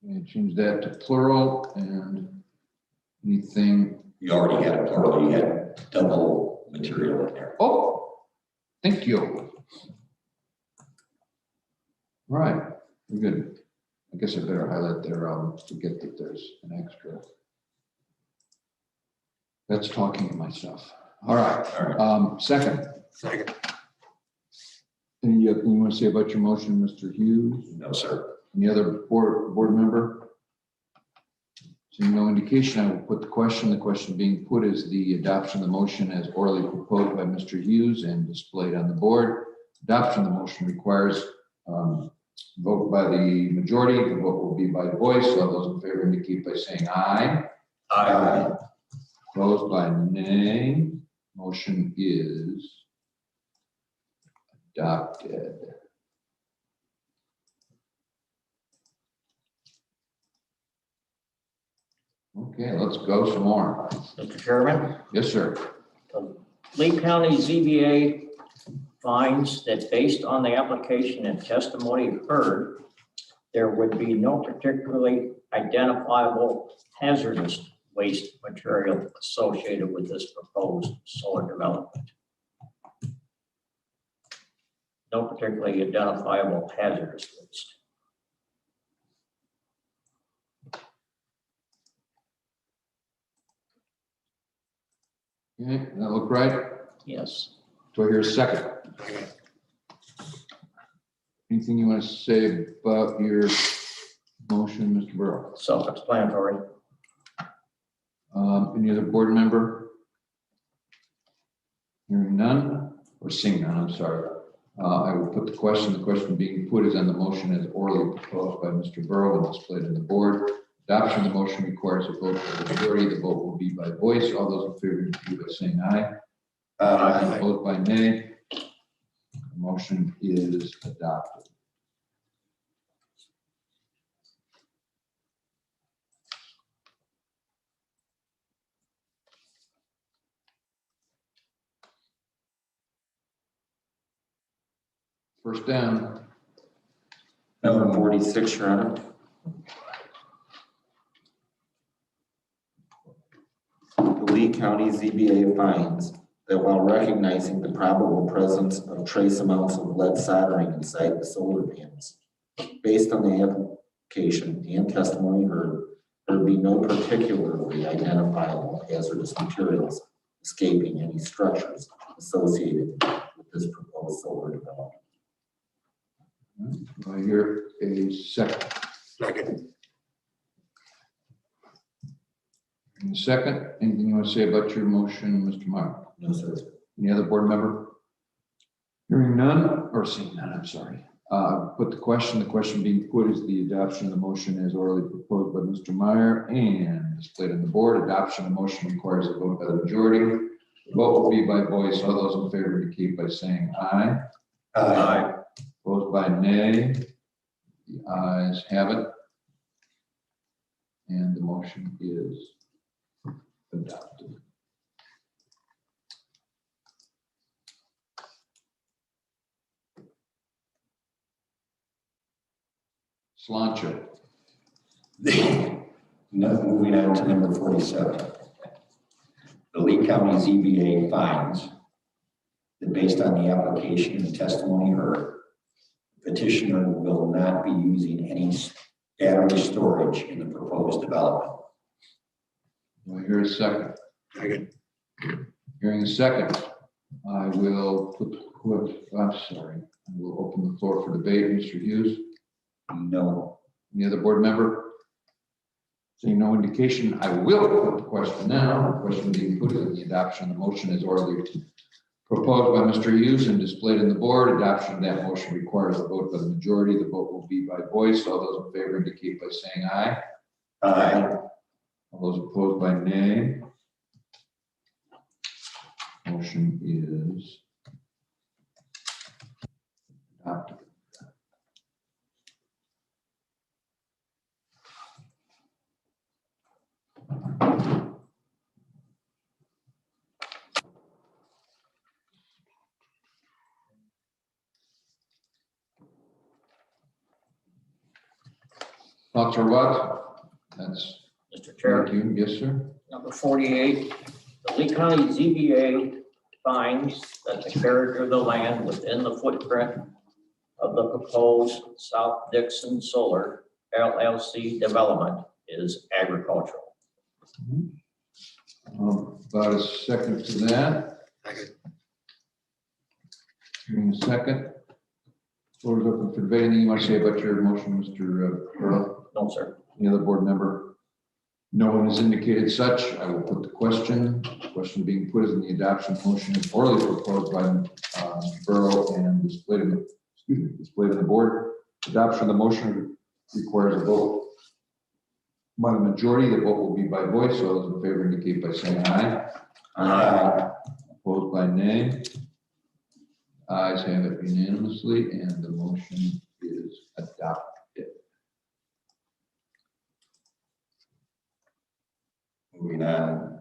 And change that to plural and anything. You already had a plural, you had double material in there. Oh, thank you. All right, we're good. I guess I better highlight there, forget that there's an extra. That's talking to myself. All right, second. Second. Anything you want to say about your motion, Mr. Hughes? No, sir. Any other board member? Seeing no indication, I will put the question. The question being put is the adoption of the motion as orally proposed by Mr. Hughes and displayed on the board. Adoption of the motion requires vote by the majority. The vote will be by voice. All those in favor indicate by saying aye. Aye. Opposed by nay. Motion is adopted. Okay, let's go some more. Mr. Chairman, Yes, sir. the Lee County ZBA finds that based on the application and testimony heard, there would be no particularly identifiable hazardous waste material associated with this proposed solar development. No particularly identifiable hazardous waste. Okay, that look right? Yes. Do I hear a second? Anything you want to say about your motion, Mr. Burrow? Self-explanatory. Any other board member? Hearing none, or seeing none, I'm sorry. I will put the question. The question being put is on the motion as orally proposed by Mr. Burrow and displayed on the board. Adoption of the motion requires a vote of the majority. The vote will be by voice. All those in favor indicate by saying aye. Opposed by nay. The motion is adopted. First down. Number 46, Your Honor. The Lee County ZBA finds that while recognizing the probable presence of trace amounts of lead soldering inside the solar panels, based on the application and testimony heard, there would be no particularly identifiable hazardous materials escaping any structures associated with this proposed solar development. Do I hear a second? Second. And second, anything you want to say about your motion, Mr. Meyer? No, sir. Any other board member? Hearing none, or seeing none, I'm sorry. Put the question being put is the adoption of the motion as orally proposed by Mr. Meyer and displayed on the board. Adoption of the motion requires a vote by the majority. The vote will be by voice. All those in favor indicate by saying aye. Aye. Opposed by nay. The ayes have it. And the motion is adopted. Slancha. Now, moving on to number 47. The Lee County ZBA finds that based on the application and testimony heard, petitioner will not be using any battery storage in the proposed development. Do I hear a second? Second. Hearing a second, I will I will open the floor for debate. Mr. Hughes, No. any other board member? Seeing no indication, I will put the question now. The question being put is the adoption of the motion as orally proposed by Mr. Hughes and displayed in the board. Adoption of that motion requires a vote by the majority. The vote will be by voice. All those in favor indicate by saying aye. Aye. All those opposed by nay. Motion is adopted. Dr. Watt, that's, Mr. Chair, thank you, yes, sir. number 48, the Lee County ZBA finds that the character of the land within the footprint of the proposed South Dixon Solar LLC development is agricultural. About a second to that. Second. Hearing a second. Floor is open for debate. Anything you want to say about your motion, Mr. Earl? No, sir. Any other board member? No one has indicated such. I will put the question. The question being put is in the adoption motion is orally proposed by Borough and displayed in the board. Adoption of the motion requires a vote by the majority. The vote will be by voice. All those in favor indicate by saying aye. Aye. Opposed by nay. Ayes have it unanimously, and the motion is adopted. Moving on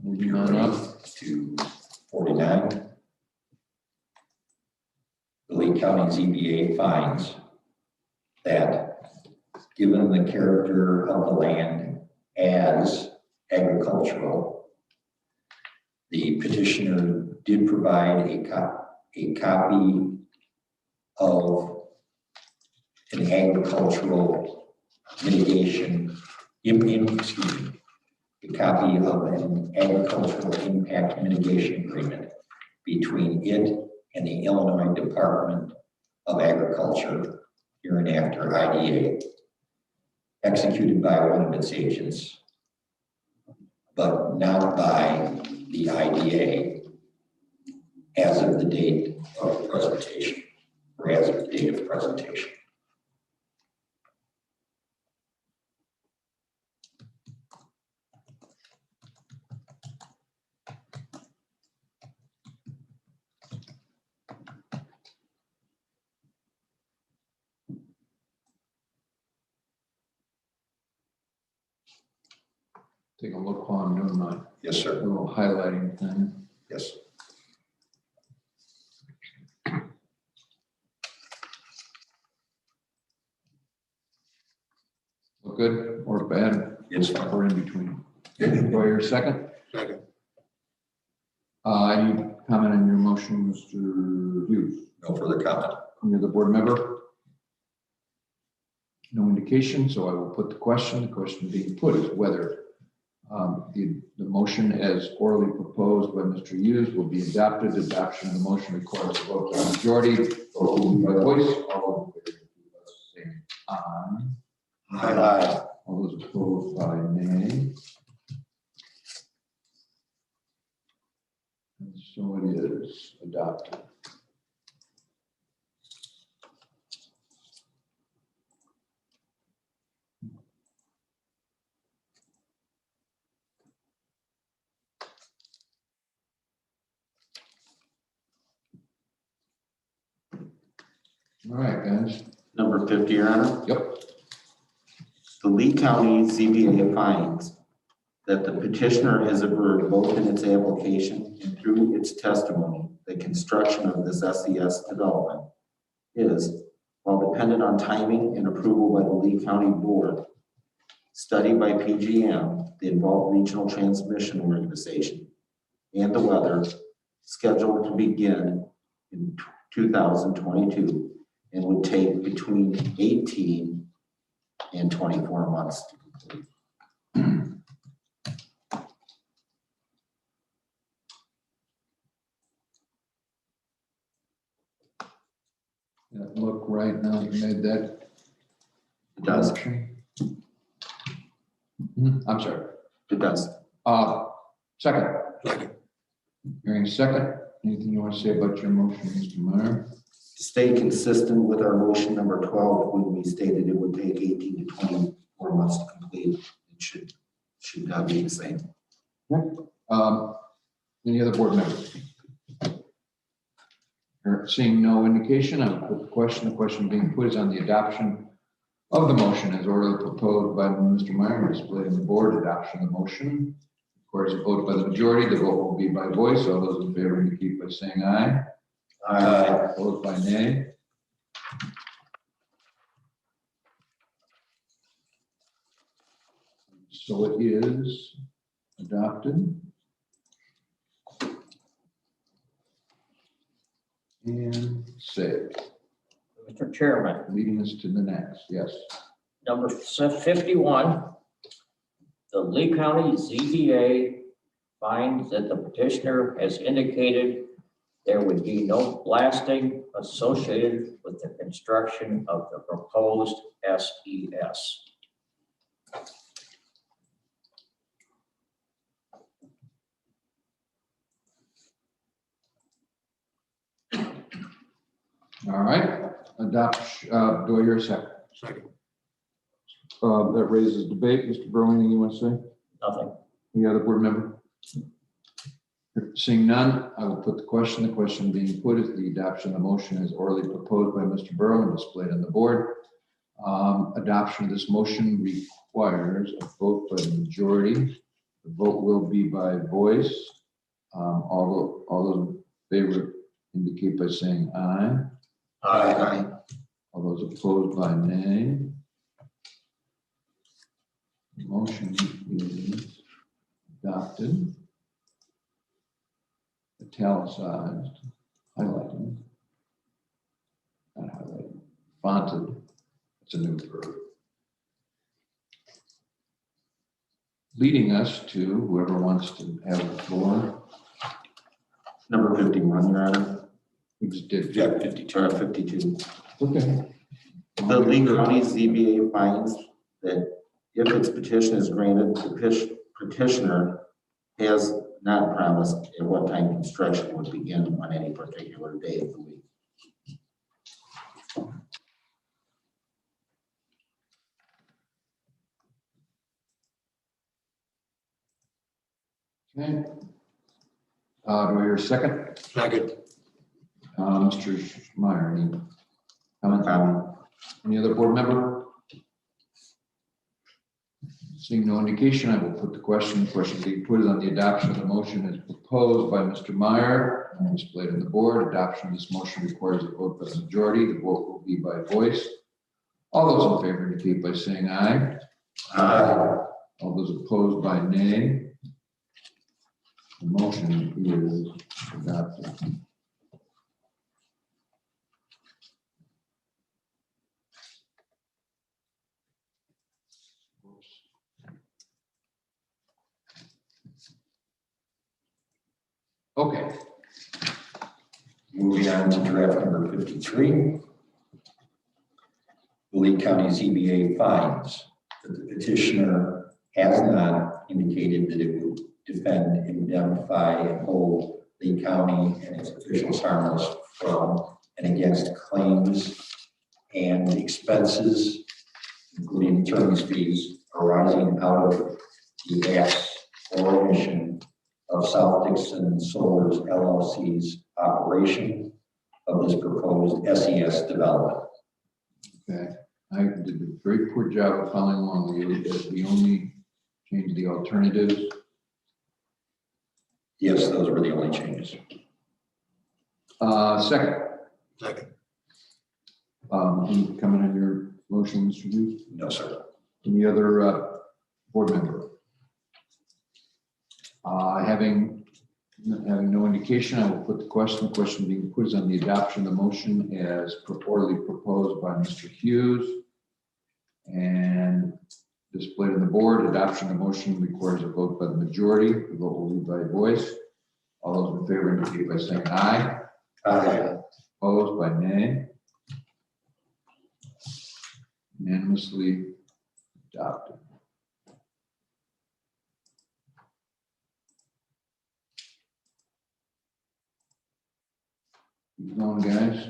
Moving on up. to 49. The Lee County ZBA finds that given the character of the land as agricultural, the petitioner did provide a copy of an agricultural mitigation, a copy of an agricultural impact mitigation agreement between it and the Illinois Department of Agriculture, hereinafter IDA, executed by one of its agents, but not by the IDA as of the date of presentation, or as of the date of presentation. take a look on, doing my Yes, sir. little highlighting thing. Yes. Look good or bad? It's fine. Or in between? Do I hear a second? Second. Any comment on your motion, Mr. Hughes? No further comment. Any other board member? No indication, so I will put the question. The question being put is whether the motion as orally proposed by Mr. Hughes will be adopted. Adoption of the motion requires a vote by majority. Vote will be by voice. All in favor, say aye. Aye. All those opposed by nay. And so it is adopted. All right, guys. Number 50, Your Honor. Yep. The Lee County ZBA finds that the petitioner has averred both in its application and through its testimony that construction of this SES development is, while dependent on timing and approval by the Lee County Board, study by PGM, the involved regional transmission organization, and the weather, scheduled to begin in 2022 and would take between 18 and 24 months to complete. That look right now, you made that. It does. I'm sorry. It does. Second. Second. Hearing second. Anything you want to say about your motion, Mr. Meyer? To stay consistent with our motion number 12, when we stated it would take 18 to 24 months to complete, it should be the same. Any other board members? Seeing no indication, I will put the question. The question being put is on the adoption of the motion as orally proposed by Mr. Meyer, displayed on the board. Adoption of the motion. Of course, a vote by the majority. The vote will be by voice. All those in favor indicate by saying aye. Aye. Opposed by nay. So it is adopted. And saved, Mr. Chairman, leading us to the next, yes. number 51, the Lee County ZBA finds that the petitioner has indicated there would be no blasting associated with the construction of the proposed SES. All right, adoption, do I hear a second? Second. That raises debate. Mr. Burrow, anything you want to say? Nothing. Any other board member? Seeing none, I will put the question. The question being put is the adoption of the motion as orally proposed by Mr. Burrow and displayed on the board. Adoption of this motion requires a vote by the majority. The vote will be by voice. All those in favor indicate by saying aye. Aye. All those opposed by nay. The motion is adopted. Italicized, highlighted, not highlighted, fonted. It's a new verb. Leading us to whoever wants to have the floor. Number 51, Your Honor. We just did. Yeah, 52. Or 52. Okay. The Lee County ZBA finds that if its petition is granted, the petitioner has not promised at what time construction would begin on any particular day of the week. Okay. Do I hear a second? Second. Mr. Meyer, any comment? Comment. Any other board member? Seeing no indication, I will put the question. The question being put is on the adoption of the motion as proposed by Mr. Meyer and displayed on the board. Adoption of this motion requires a vote by the majority. The vote will be by voice. All those in favor indicate by saying aye. Aye. All those opposed by nay. The motion is adopted. Okay, Moving on to draft number 53. The Lee County ZBA finds that the petitioner has not indicated that it would defend, indemnify, and hold Lee County and its officials harmless from and against claims and expenses, including attorney's fees, arising out of the acts or omission of South Dixon Solar's LLC's operation of this proposed SES development. okay. I did a very poor job of following along with you. As we only changed the alternatives. Yes, those were the only changes. Second. Second. Any comment on your motion, Mr. Hughes? No, sir. Any other board member? Having no indication, I will put the question. The question being put is on the adoption of the motion as purportedly proposed by Mr. Hughes and displayed on the board. Adoption of the motion requires a vote by the majority. The vote will be by voice. All those in favor indicate by saying aye. Aye. Opposed by nay. Unanimously adopted. Keep going, guys.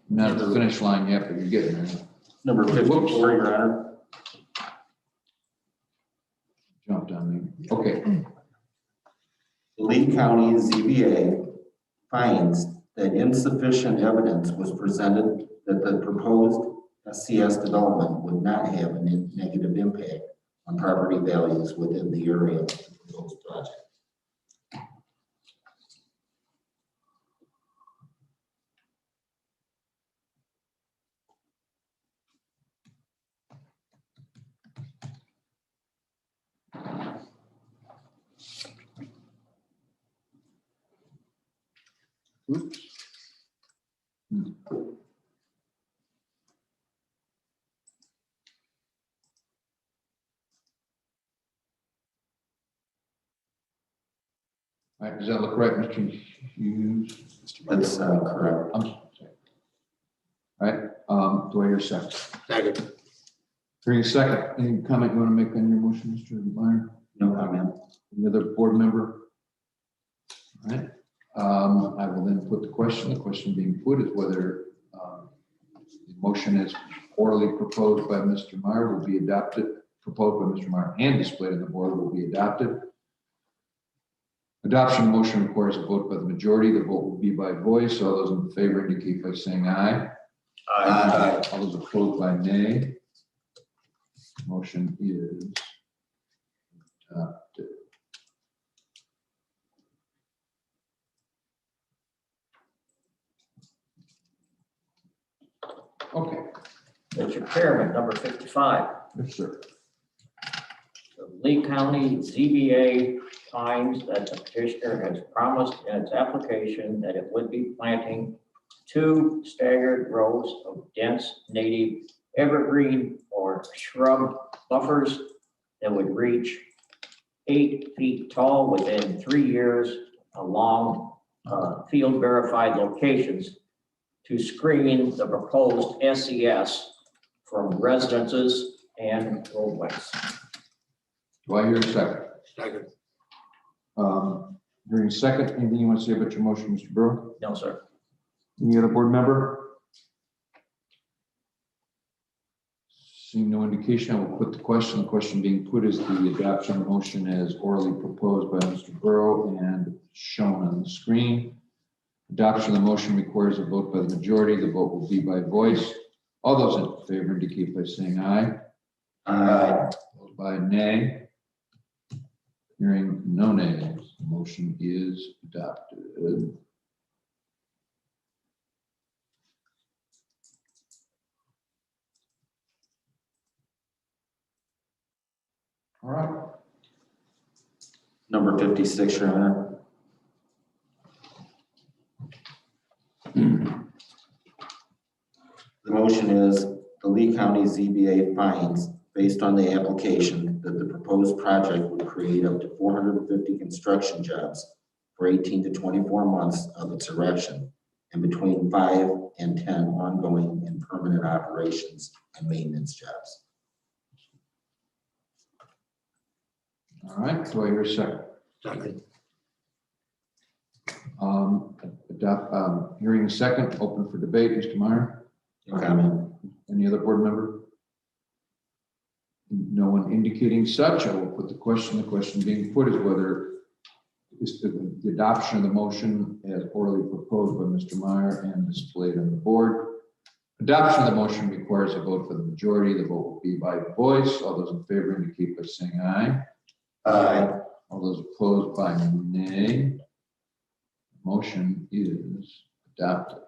Not at the finish line yet, but you're getting there. Number 54, Your Honor. Jumped on me. Okay, The Lee County ZBA finds that insufficient evidence was presented that the proposed SCS development would not have a negative impact on property values within the area of the proposed project. oops. All right, does that look right, Mr. Hughes? That's correct. I'm sorry. All right, do I hear a second? Second. Hearing a second, any comment you want to make on your motion, Mr. Meyer? No comment. Any other board member? All right, I will then put the question. The question being put is whether the motion as orally proposed by Mr. Meyer will be adopted, proposed by Mr. Meyer and displayed on the board will be adopted. Adoption of the motion requires a vote by the majority. The vote will be by voice. All those in favor indicate by saying aye. Aye. All those opposed by nay. Motion is adopted. Okay, Mr. Chairman, number 55. yes, sir. The Lee County ZBA finds that the petitioner has promised in its application that it would be planting 2 staggered rows of dense native evergreen or shrub buffers that would reach 8 feet tall within 3 years along field verified locations to screen the proposed SES from residences and roadways. Do I hear a second? Second. Hearing a second, anything you want to say about your motion, Mr. Burrow? No, sir. Any other board member? Seeing no indication, I will put the question. The question being put is the adoption motion as orally proposed by Mr. Burrow and shown on the screen. Adoption of the motion requires a vote by the majority. The vote will be by voice. All those in favor indicate by saying aye. Aye. Opposed by nay. Hearing no nays, the motion is adopted. All right. Number 56, Your Honor. The motion is the Lee County ZBA finds, based on the application, that the proposed project would create up to 450 construction jobs for 18 to 24 months of its erection, and between 5 and 10 ongoing and permanent operations and maintenance jobs. All right, do I hear a second? Second. Hearing a second, open for debate, Mr. Meyer. No comment. Any other board member? No one indicating such. I will put the question. The question being put is whether is the adoption of the motion as orally proposed by Mr. Meyer and displayed on the board. Adoption of the motion requires a vote for the majority. The vote will be by voice. All those in favor indicate by saying aye. Aye. All those opposed by nay. Motion is adopted.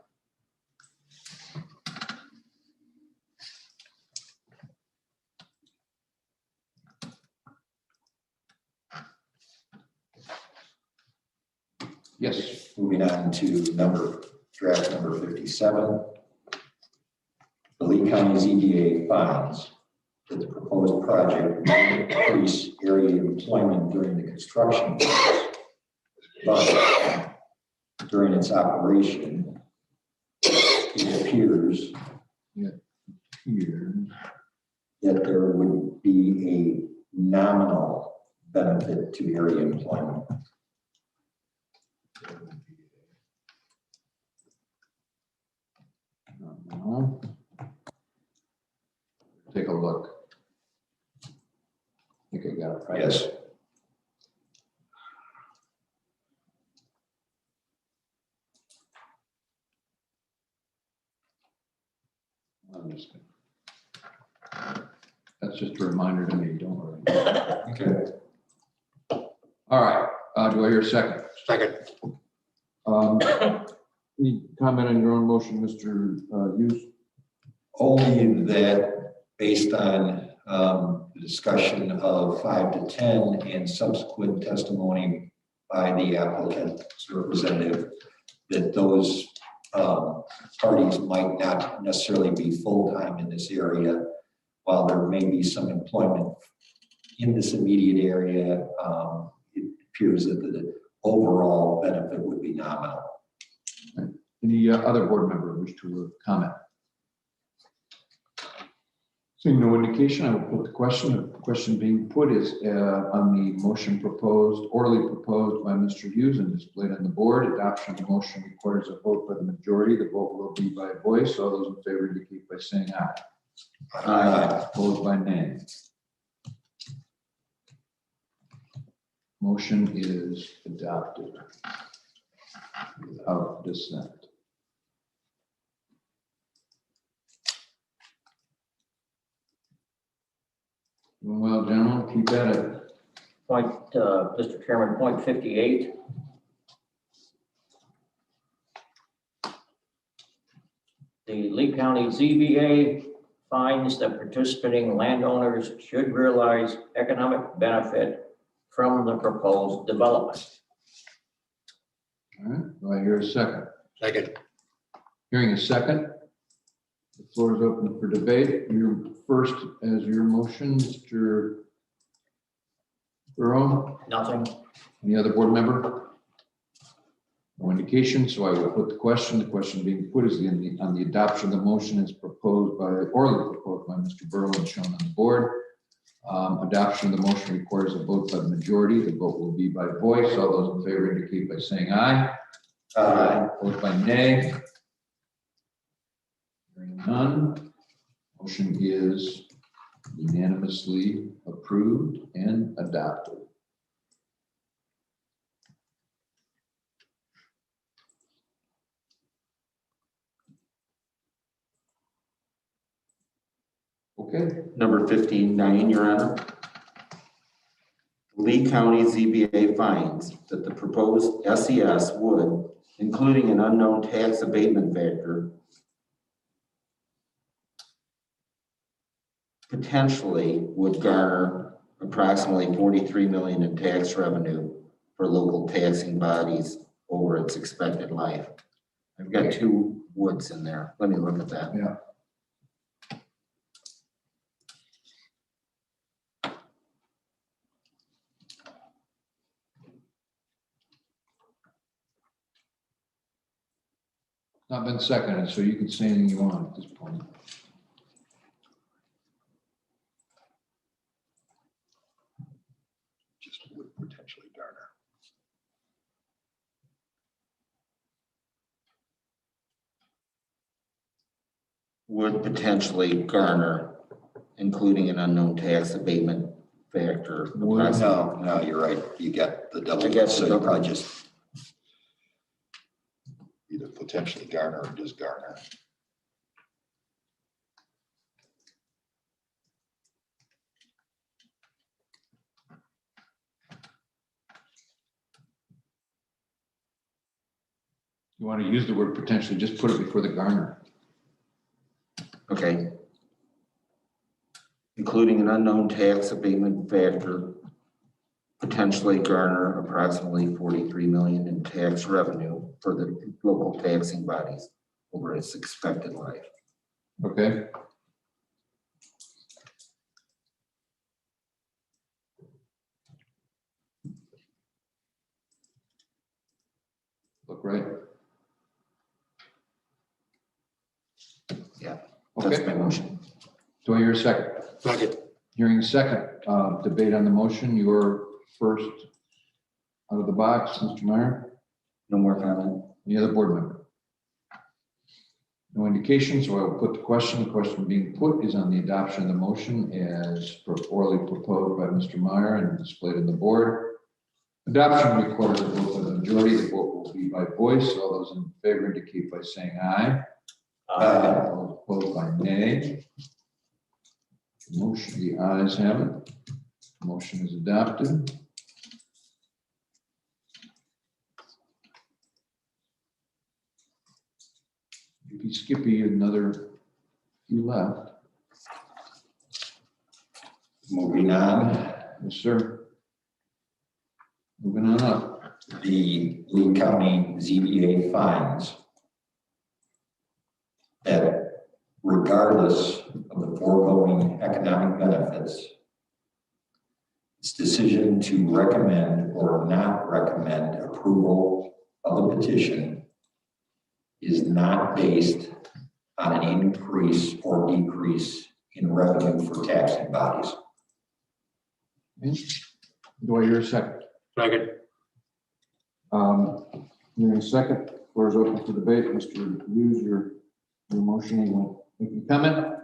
Yes. Moving on to draft number 57. The Lee County ZBA finds that the proposed project will increase area employment during the construction phase, but during its operation, it appears Here. that there would be a nominal benefit to area employment. Take a look. I think I got it right. Yes. I'm just gonna- That's just a reminder to me, don't worry. Okay. All right, do I hear a second? Second. Any comment on your own motion, Mr. Hughes? Only that based on the discussion of 5 to 10 and subsequent testimony by the applicant's representative, that those parties might not necessarily be full-time in this area. While there may be some employment in this immediate area, it appears that the overall benefit would be nominal. Any other board member wish to comment? Seeing no indication, I will put the question. The question being put is on the motion proposed, orally proposed by Mr. Hughes and displayed on the board. Adoption of the motion requires a vote by the majority. The vote will be by voice. All those in favor indicate by saying aye. Aye. Opposed by nay. Motion is adopted without dissent. Doing well, gentlemen, keep at it. Mr. Chairman, point 58. The Lee County ZBA finds that participating landowners should realize economic benefit from the proposed development. All right, do I hear a second? Second. Hearing a second. The floor is open for debate. Your first as your motion, Mr. Burrow. Nothing. Any other board member? No indication, so I will put the question. The question being put is on the adoption of the motion as proposed by, orally proposed by Mr. Burrow and shown on the board. Adoption of the motion requires a vote by the majority. The vote will be by voice. All those in favor indicate by saying aye. Aye. Opposed by nay. Hearing none. Motion is unanimously approved and adopted. Okay, Number 59, Your Honor. Lee County ZBA finds that the proposed SES would, including an unknown tax abatement factor, potentially would garner approximately 43 million in tax revenue for local taxing bodies over its expected life. I've got two woods in there. Let me look at that. yeah. Not been seconded, so you can say anything you want at this point. Just would potentially garner. Would potentially garner, including an unknown tax abatement factor. approximately- No, you're right. You get the double. I guess So the you double. probably just, Either potentially garner or just garner. You want to use the word potentially, just put it before the garner. Okay. Including an unknown tax abatement factor, potentially garner approximately 43 million in tax revenue for the local taxing bodies over its expected life. Okay? Look right. Yeah, that's Okay, my motion. do I hear a second? Second. Hearing a second, debate on the motion, you're first out of the box, Mr. Meyer. No more comment. Any other board member? No indication, so I will put the question. The question being put is on the adoption of the motion as orally proposed by Mr. Meyer and displayed on the board. Adoption requires a vote by the majority. The vote will be by voice. All those in favor indicate by saying aye. All opposed by nay. Motion, the ayes have it. Motion is adopted. Maybe Skippy, another few left. moving on, Yes, sir. Moving on up. the Lee County ZBA finds that regardless of the foregoing economic benefits, its decision to recommend or not recommend approval of the petition is not based on an increase or decrease in revenue for taxing bodies. Do I hear a second? Second. Hearing a second, floor is open for debate. Mr. Hughes, your motion, you want to make a comment?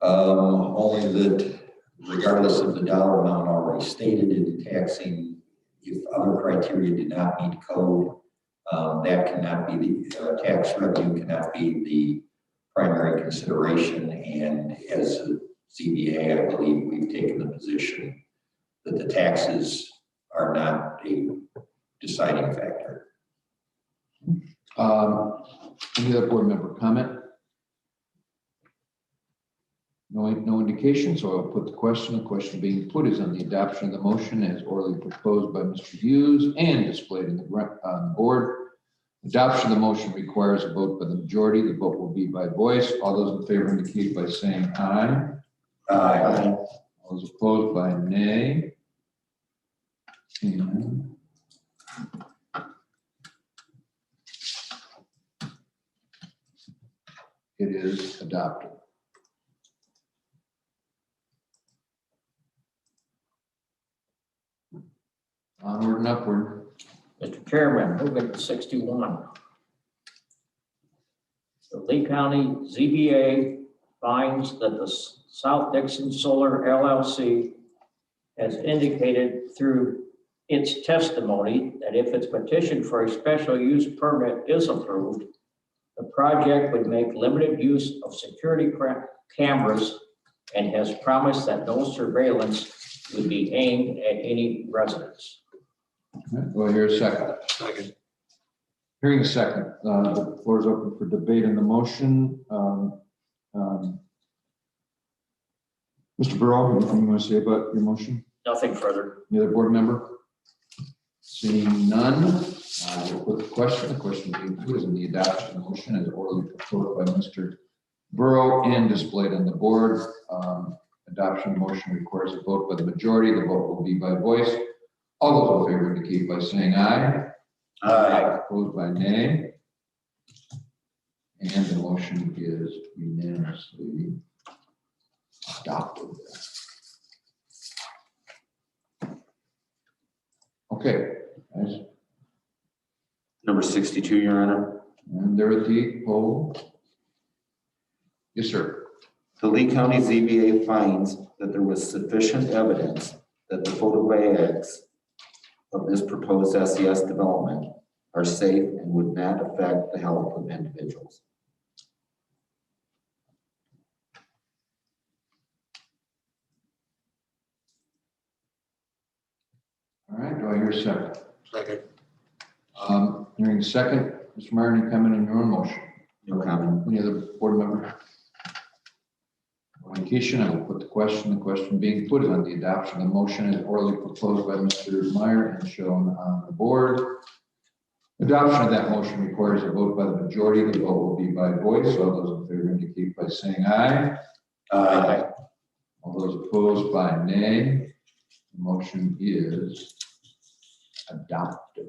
Only that regardless of the dollar amount already stated in the taxing, if other criteria did not meet code, that cannot be the tax revenue cannot be the primary consideration. And as a ZBA, I believe we've taken the position that the taxes are not a deciding factor. Any other board member comment? No indication, so I'll put the question. The question being put is on the adoption of the motion as orally proposed by Mr. Hughes and displayed on the board. Adoption of the motion requires a vote by the majority. The vote will be by voice. All those in favor indicate by saying aye. Aye. All those opposed by nay. And it is adopted. Onward and upward. Mr. Chairman, moving to 61. The Lee County ZBA finds that the South Dixon Solar LLC has indicated through its testimony that if its petition for a special use permit is approved, the project would make limited use of security cameras and has promised that no surveillance would be aimed at any residents. Do I hear a second? Second. Hearing a second, the floor is open for debate on the motion. Mr. Burrow, anything you want to say about your motion? Nothing further. Any other board member? Seeing none, I will put the question. The question being put is in the adoption of the motion as orally proposed by Mr. Burrow and displayed on the board. Adoption of the motion requires a vote by the majority. The vote will be by voice. All those in favor indicate by saying aye. Aye. Opposed by nay. And the motion is unanimously adopted. Okay, guys, Number 62, Your Honor. and they're at the poll. Yes, sir. The Lee County ZBA finds that there was sufficient evidence that the photovoltaics of this proposed SES development are safe and would not affect the health of individuals. All right, do I hear a second? Second. Hearing a second, Mr. Meyer, any comment on your own motion? No comment. Any other board member? On occasion, I will put the question being put on the adoption of the motion as orally proposed by Mr. Meyer and shown on the board. Adoption of that motion requires a vote by the majority. The vote will be by voice. All those in favor indicate by saying aye. Aye. All those opposed by nay. The motion is adopted.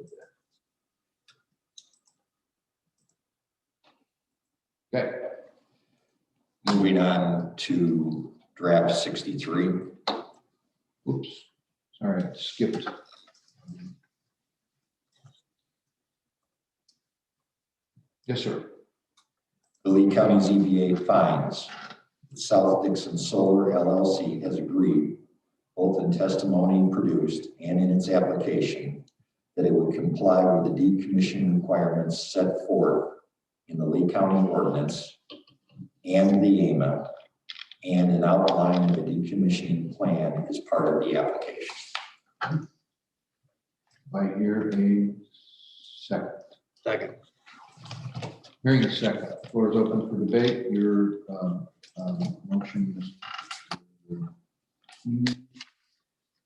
Okay. Moving on to draft 63. Oops, sorry, I skipped. Yes, sir. The Lee County ZBA finds South Dixon Solar LLC has agreed, both in testimony produced and in its application, that it would comply with the decommissioning requirements set forth in the Lee County ordinance and the AMA, and an outline of the decommissioning plan is part of the application. I hear a second. Second. Hearing a second. Floor is open for debate. Your motion is.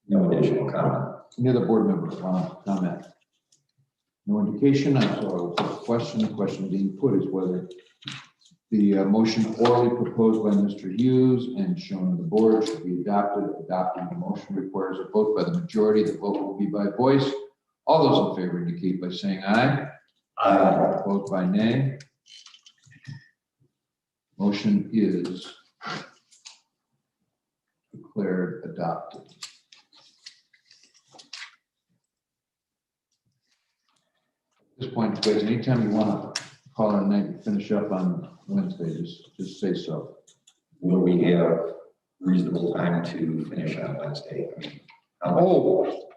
No additional comment. Any other board members want to comment? No indication. So I will put the question. The question being put is whether the motion orally proposed by Mr. Hughes and shown on the board should be adopted. Adopting the motion requires a vote by the majority. The vote will be by voice. All those in favor indicate by saying aye. Aye. Opposed by nay. Motion is declared adopted. At this point, guys, anytime you want to call it a night and finish up on Wednesday, just say so. Will we have reasonable time to finish on Wednesday? Oh,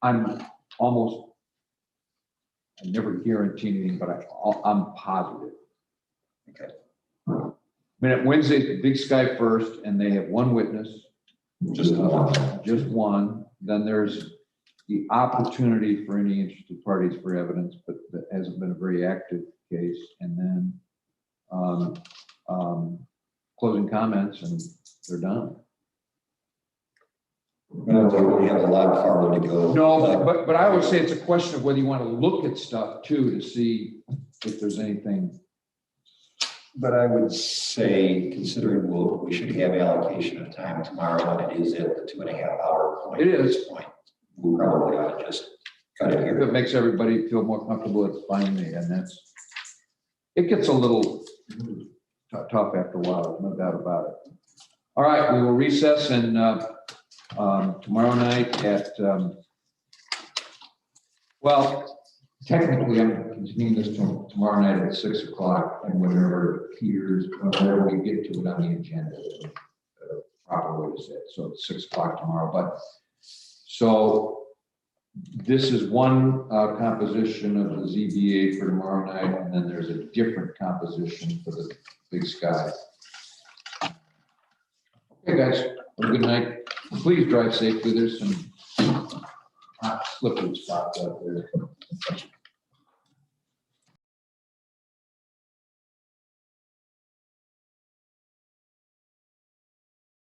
I'm almost, I never guarantee anything, but I'm positive. Okay. I mean, at Wednesday, the Big Sky first, and they have one witness. Just one. Just one. Then there's the opportunity for any interested parties for evidence, but that hasn't been a very active case. And then closing comments, and they're done. Well, we have a lot farther to go. No, but I would say it's a question of whether you want to look at stuff too, to see if there's anything. But I would say, considering we should have allocation of time tomorrow, and it is at the 2.5 hour point. It is. At this point, we probably ought to just cut it If here. it makes everybody feel more comfortable, it's fine with me, and it gets a little tough after a while, no doubt about it. All right, we will recess and tomorrow night at, well, technically I'm continuing this tomorrow night at 6 o'clock, and whenever it appears, whenever we get to it on the agenda, proper way to say it. So it's 6 o'clock tomorrow, but so this is one composition of the ZBA for tomorrow night, and then there's a different composition for the Big Sky. Okay, guys, have a good night. Please drive safely. There's some hot slippery spots out there.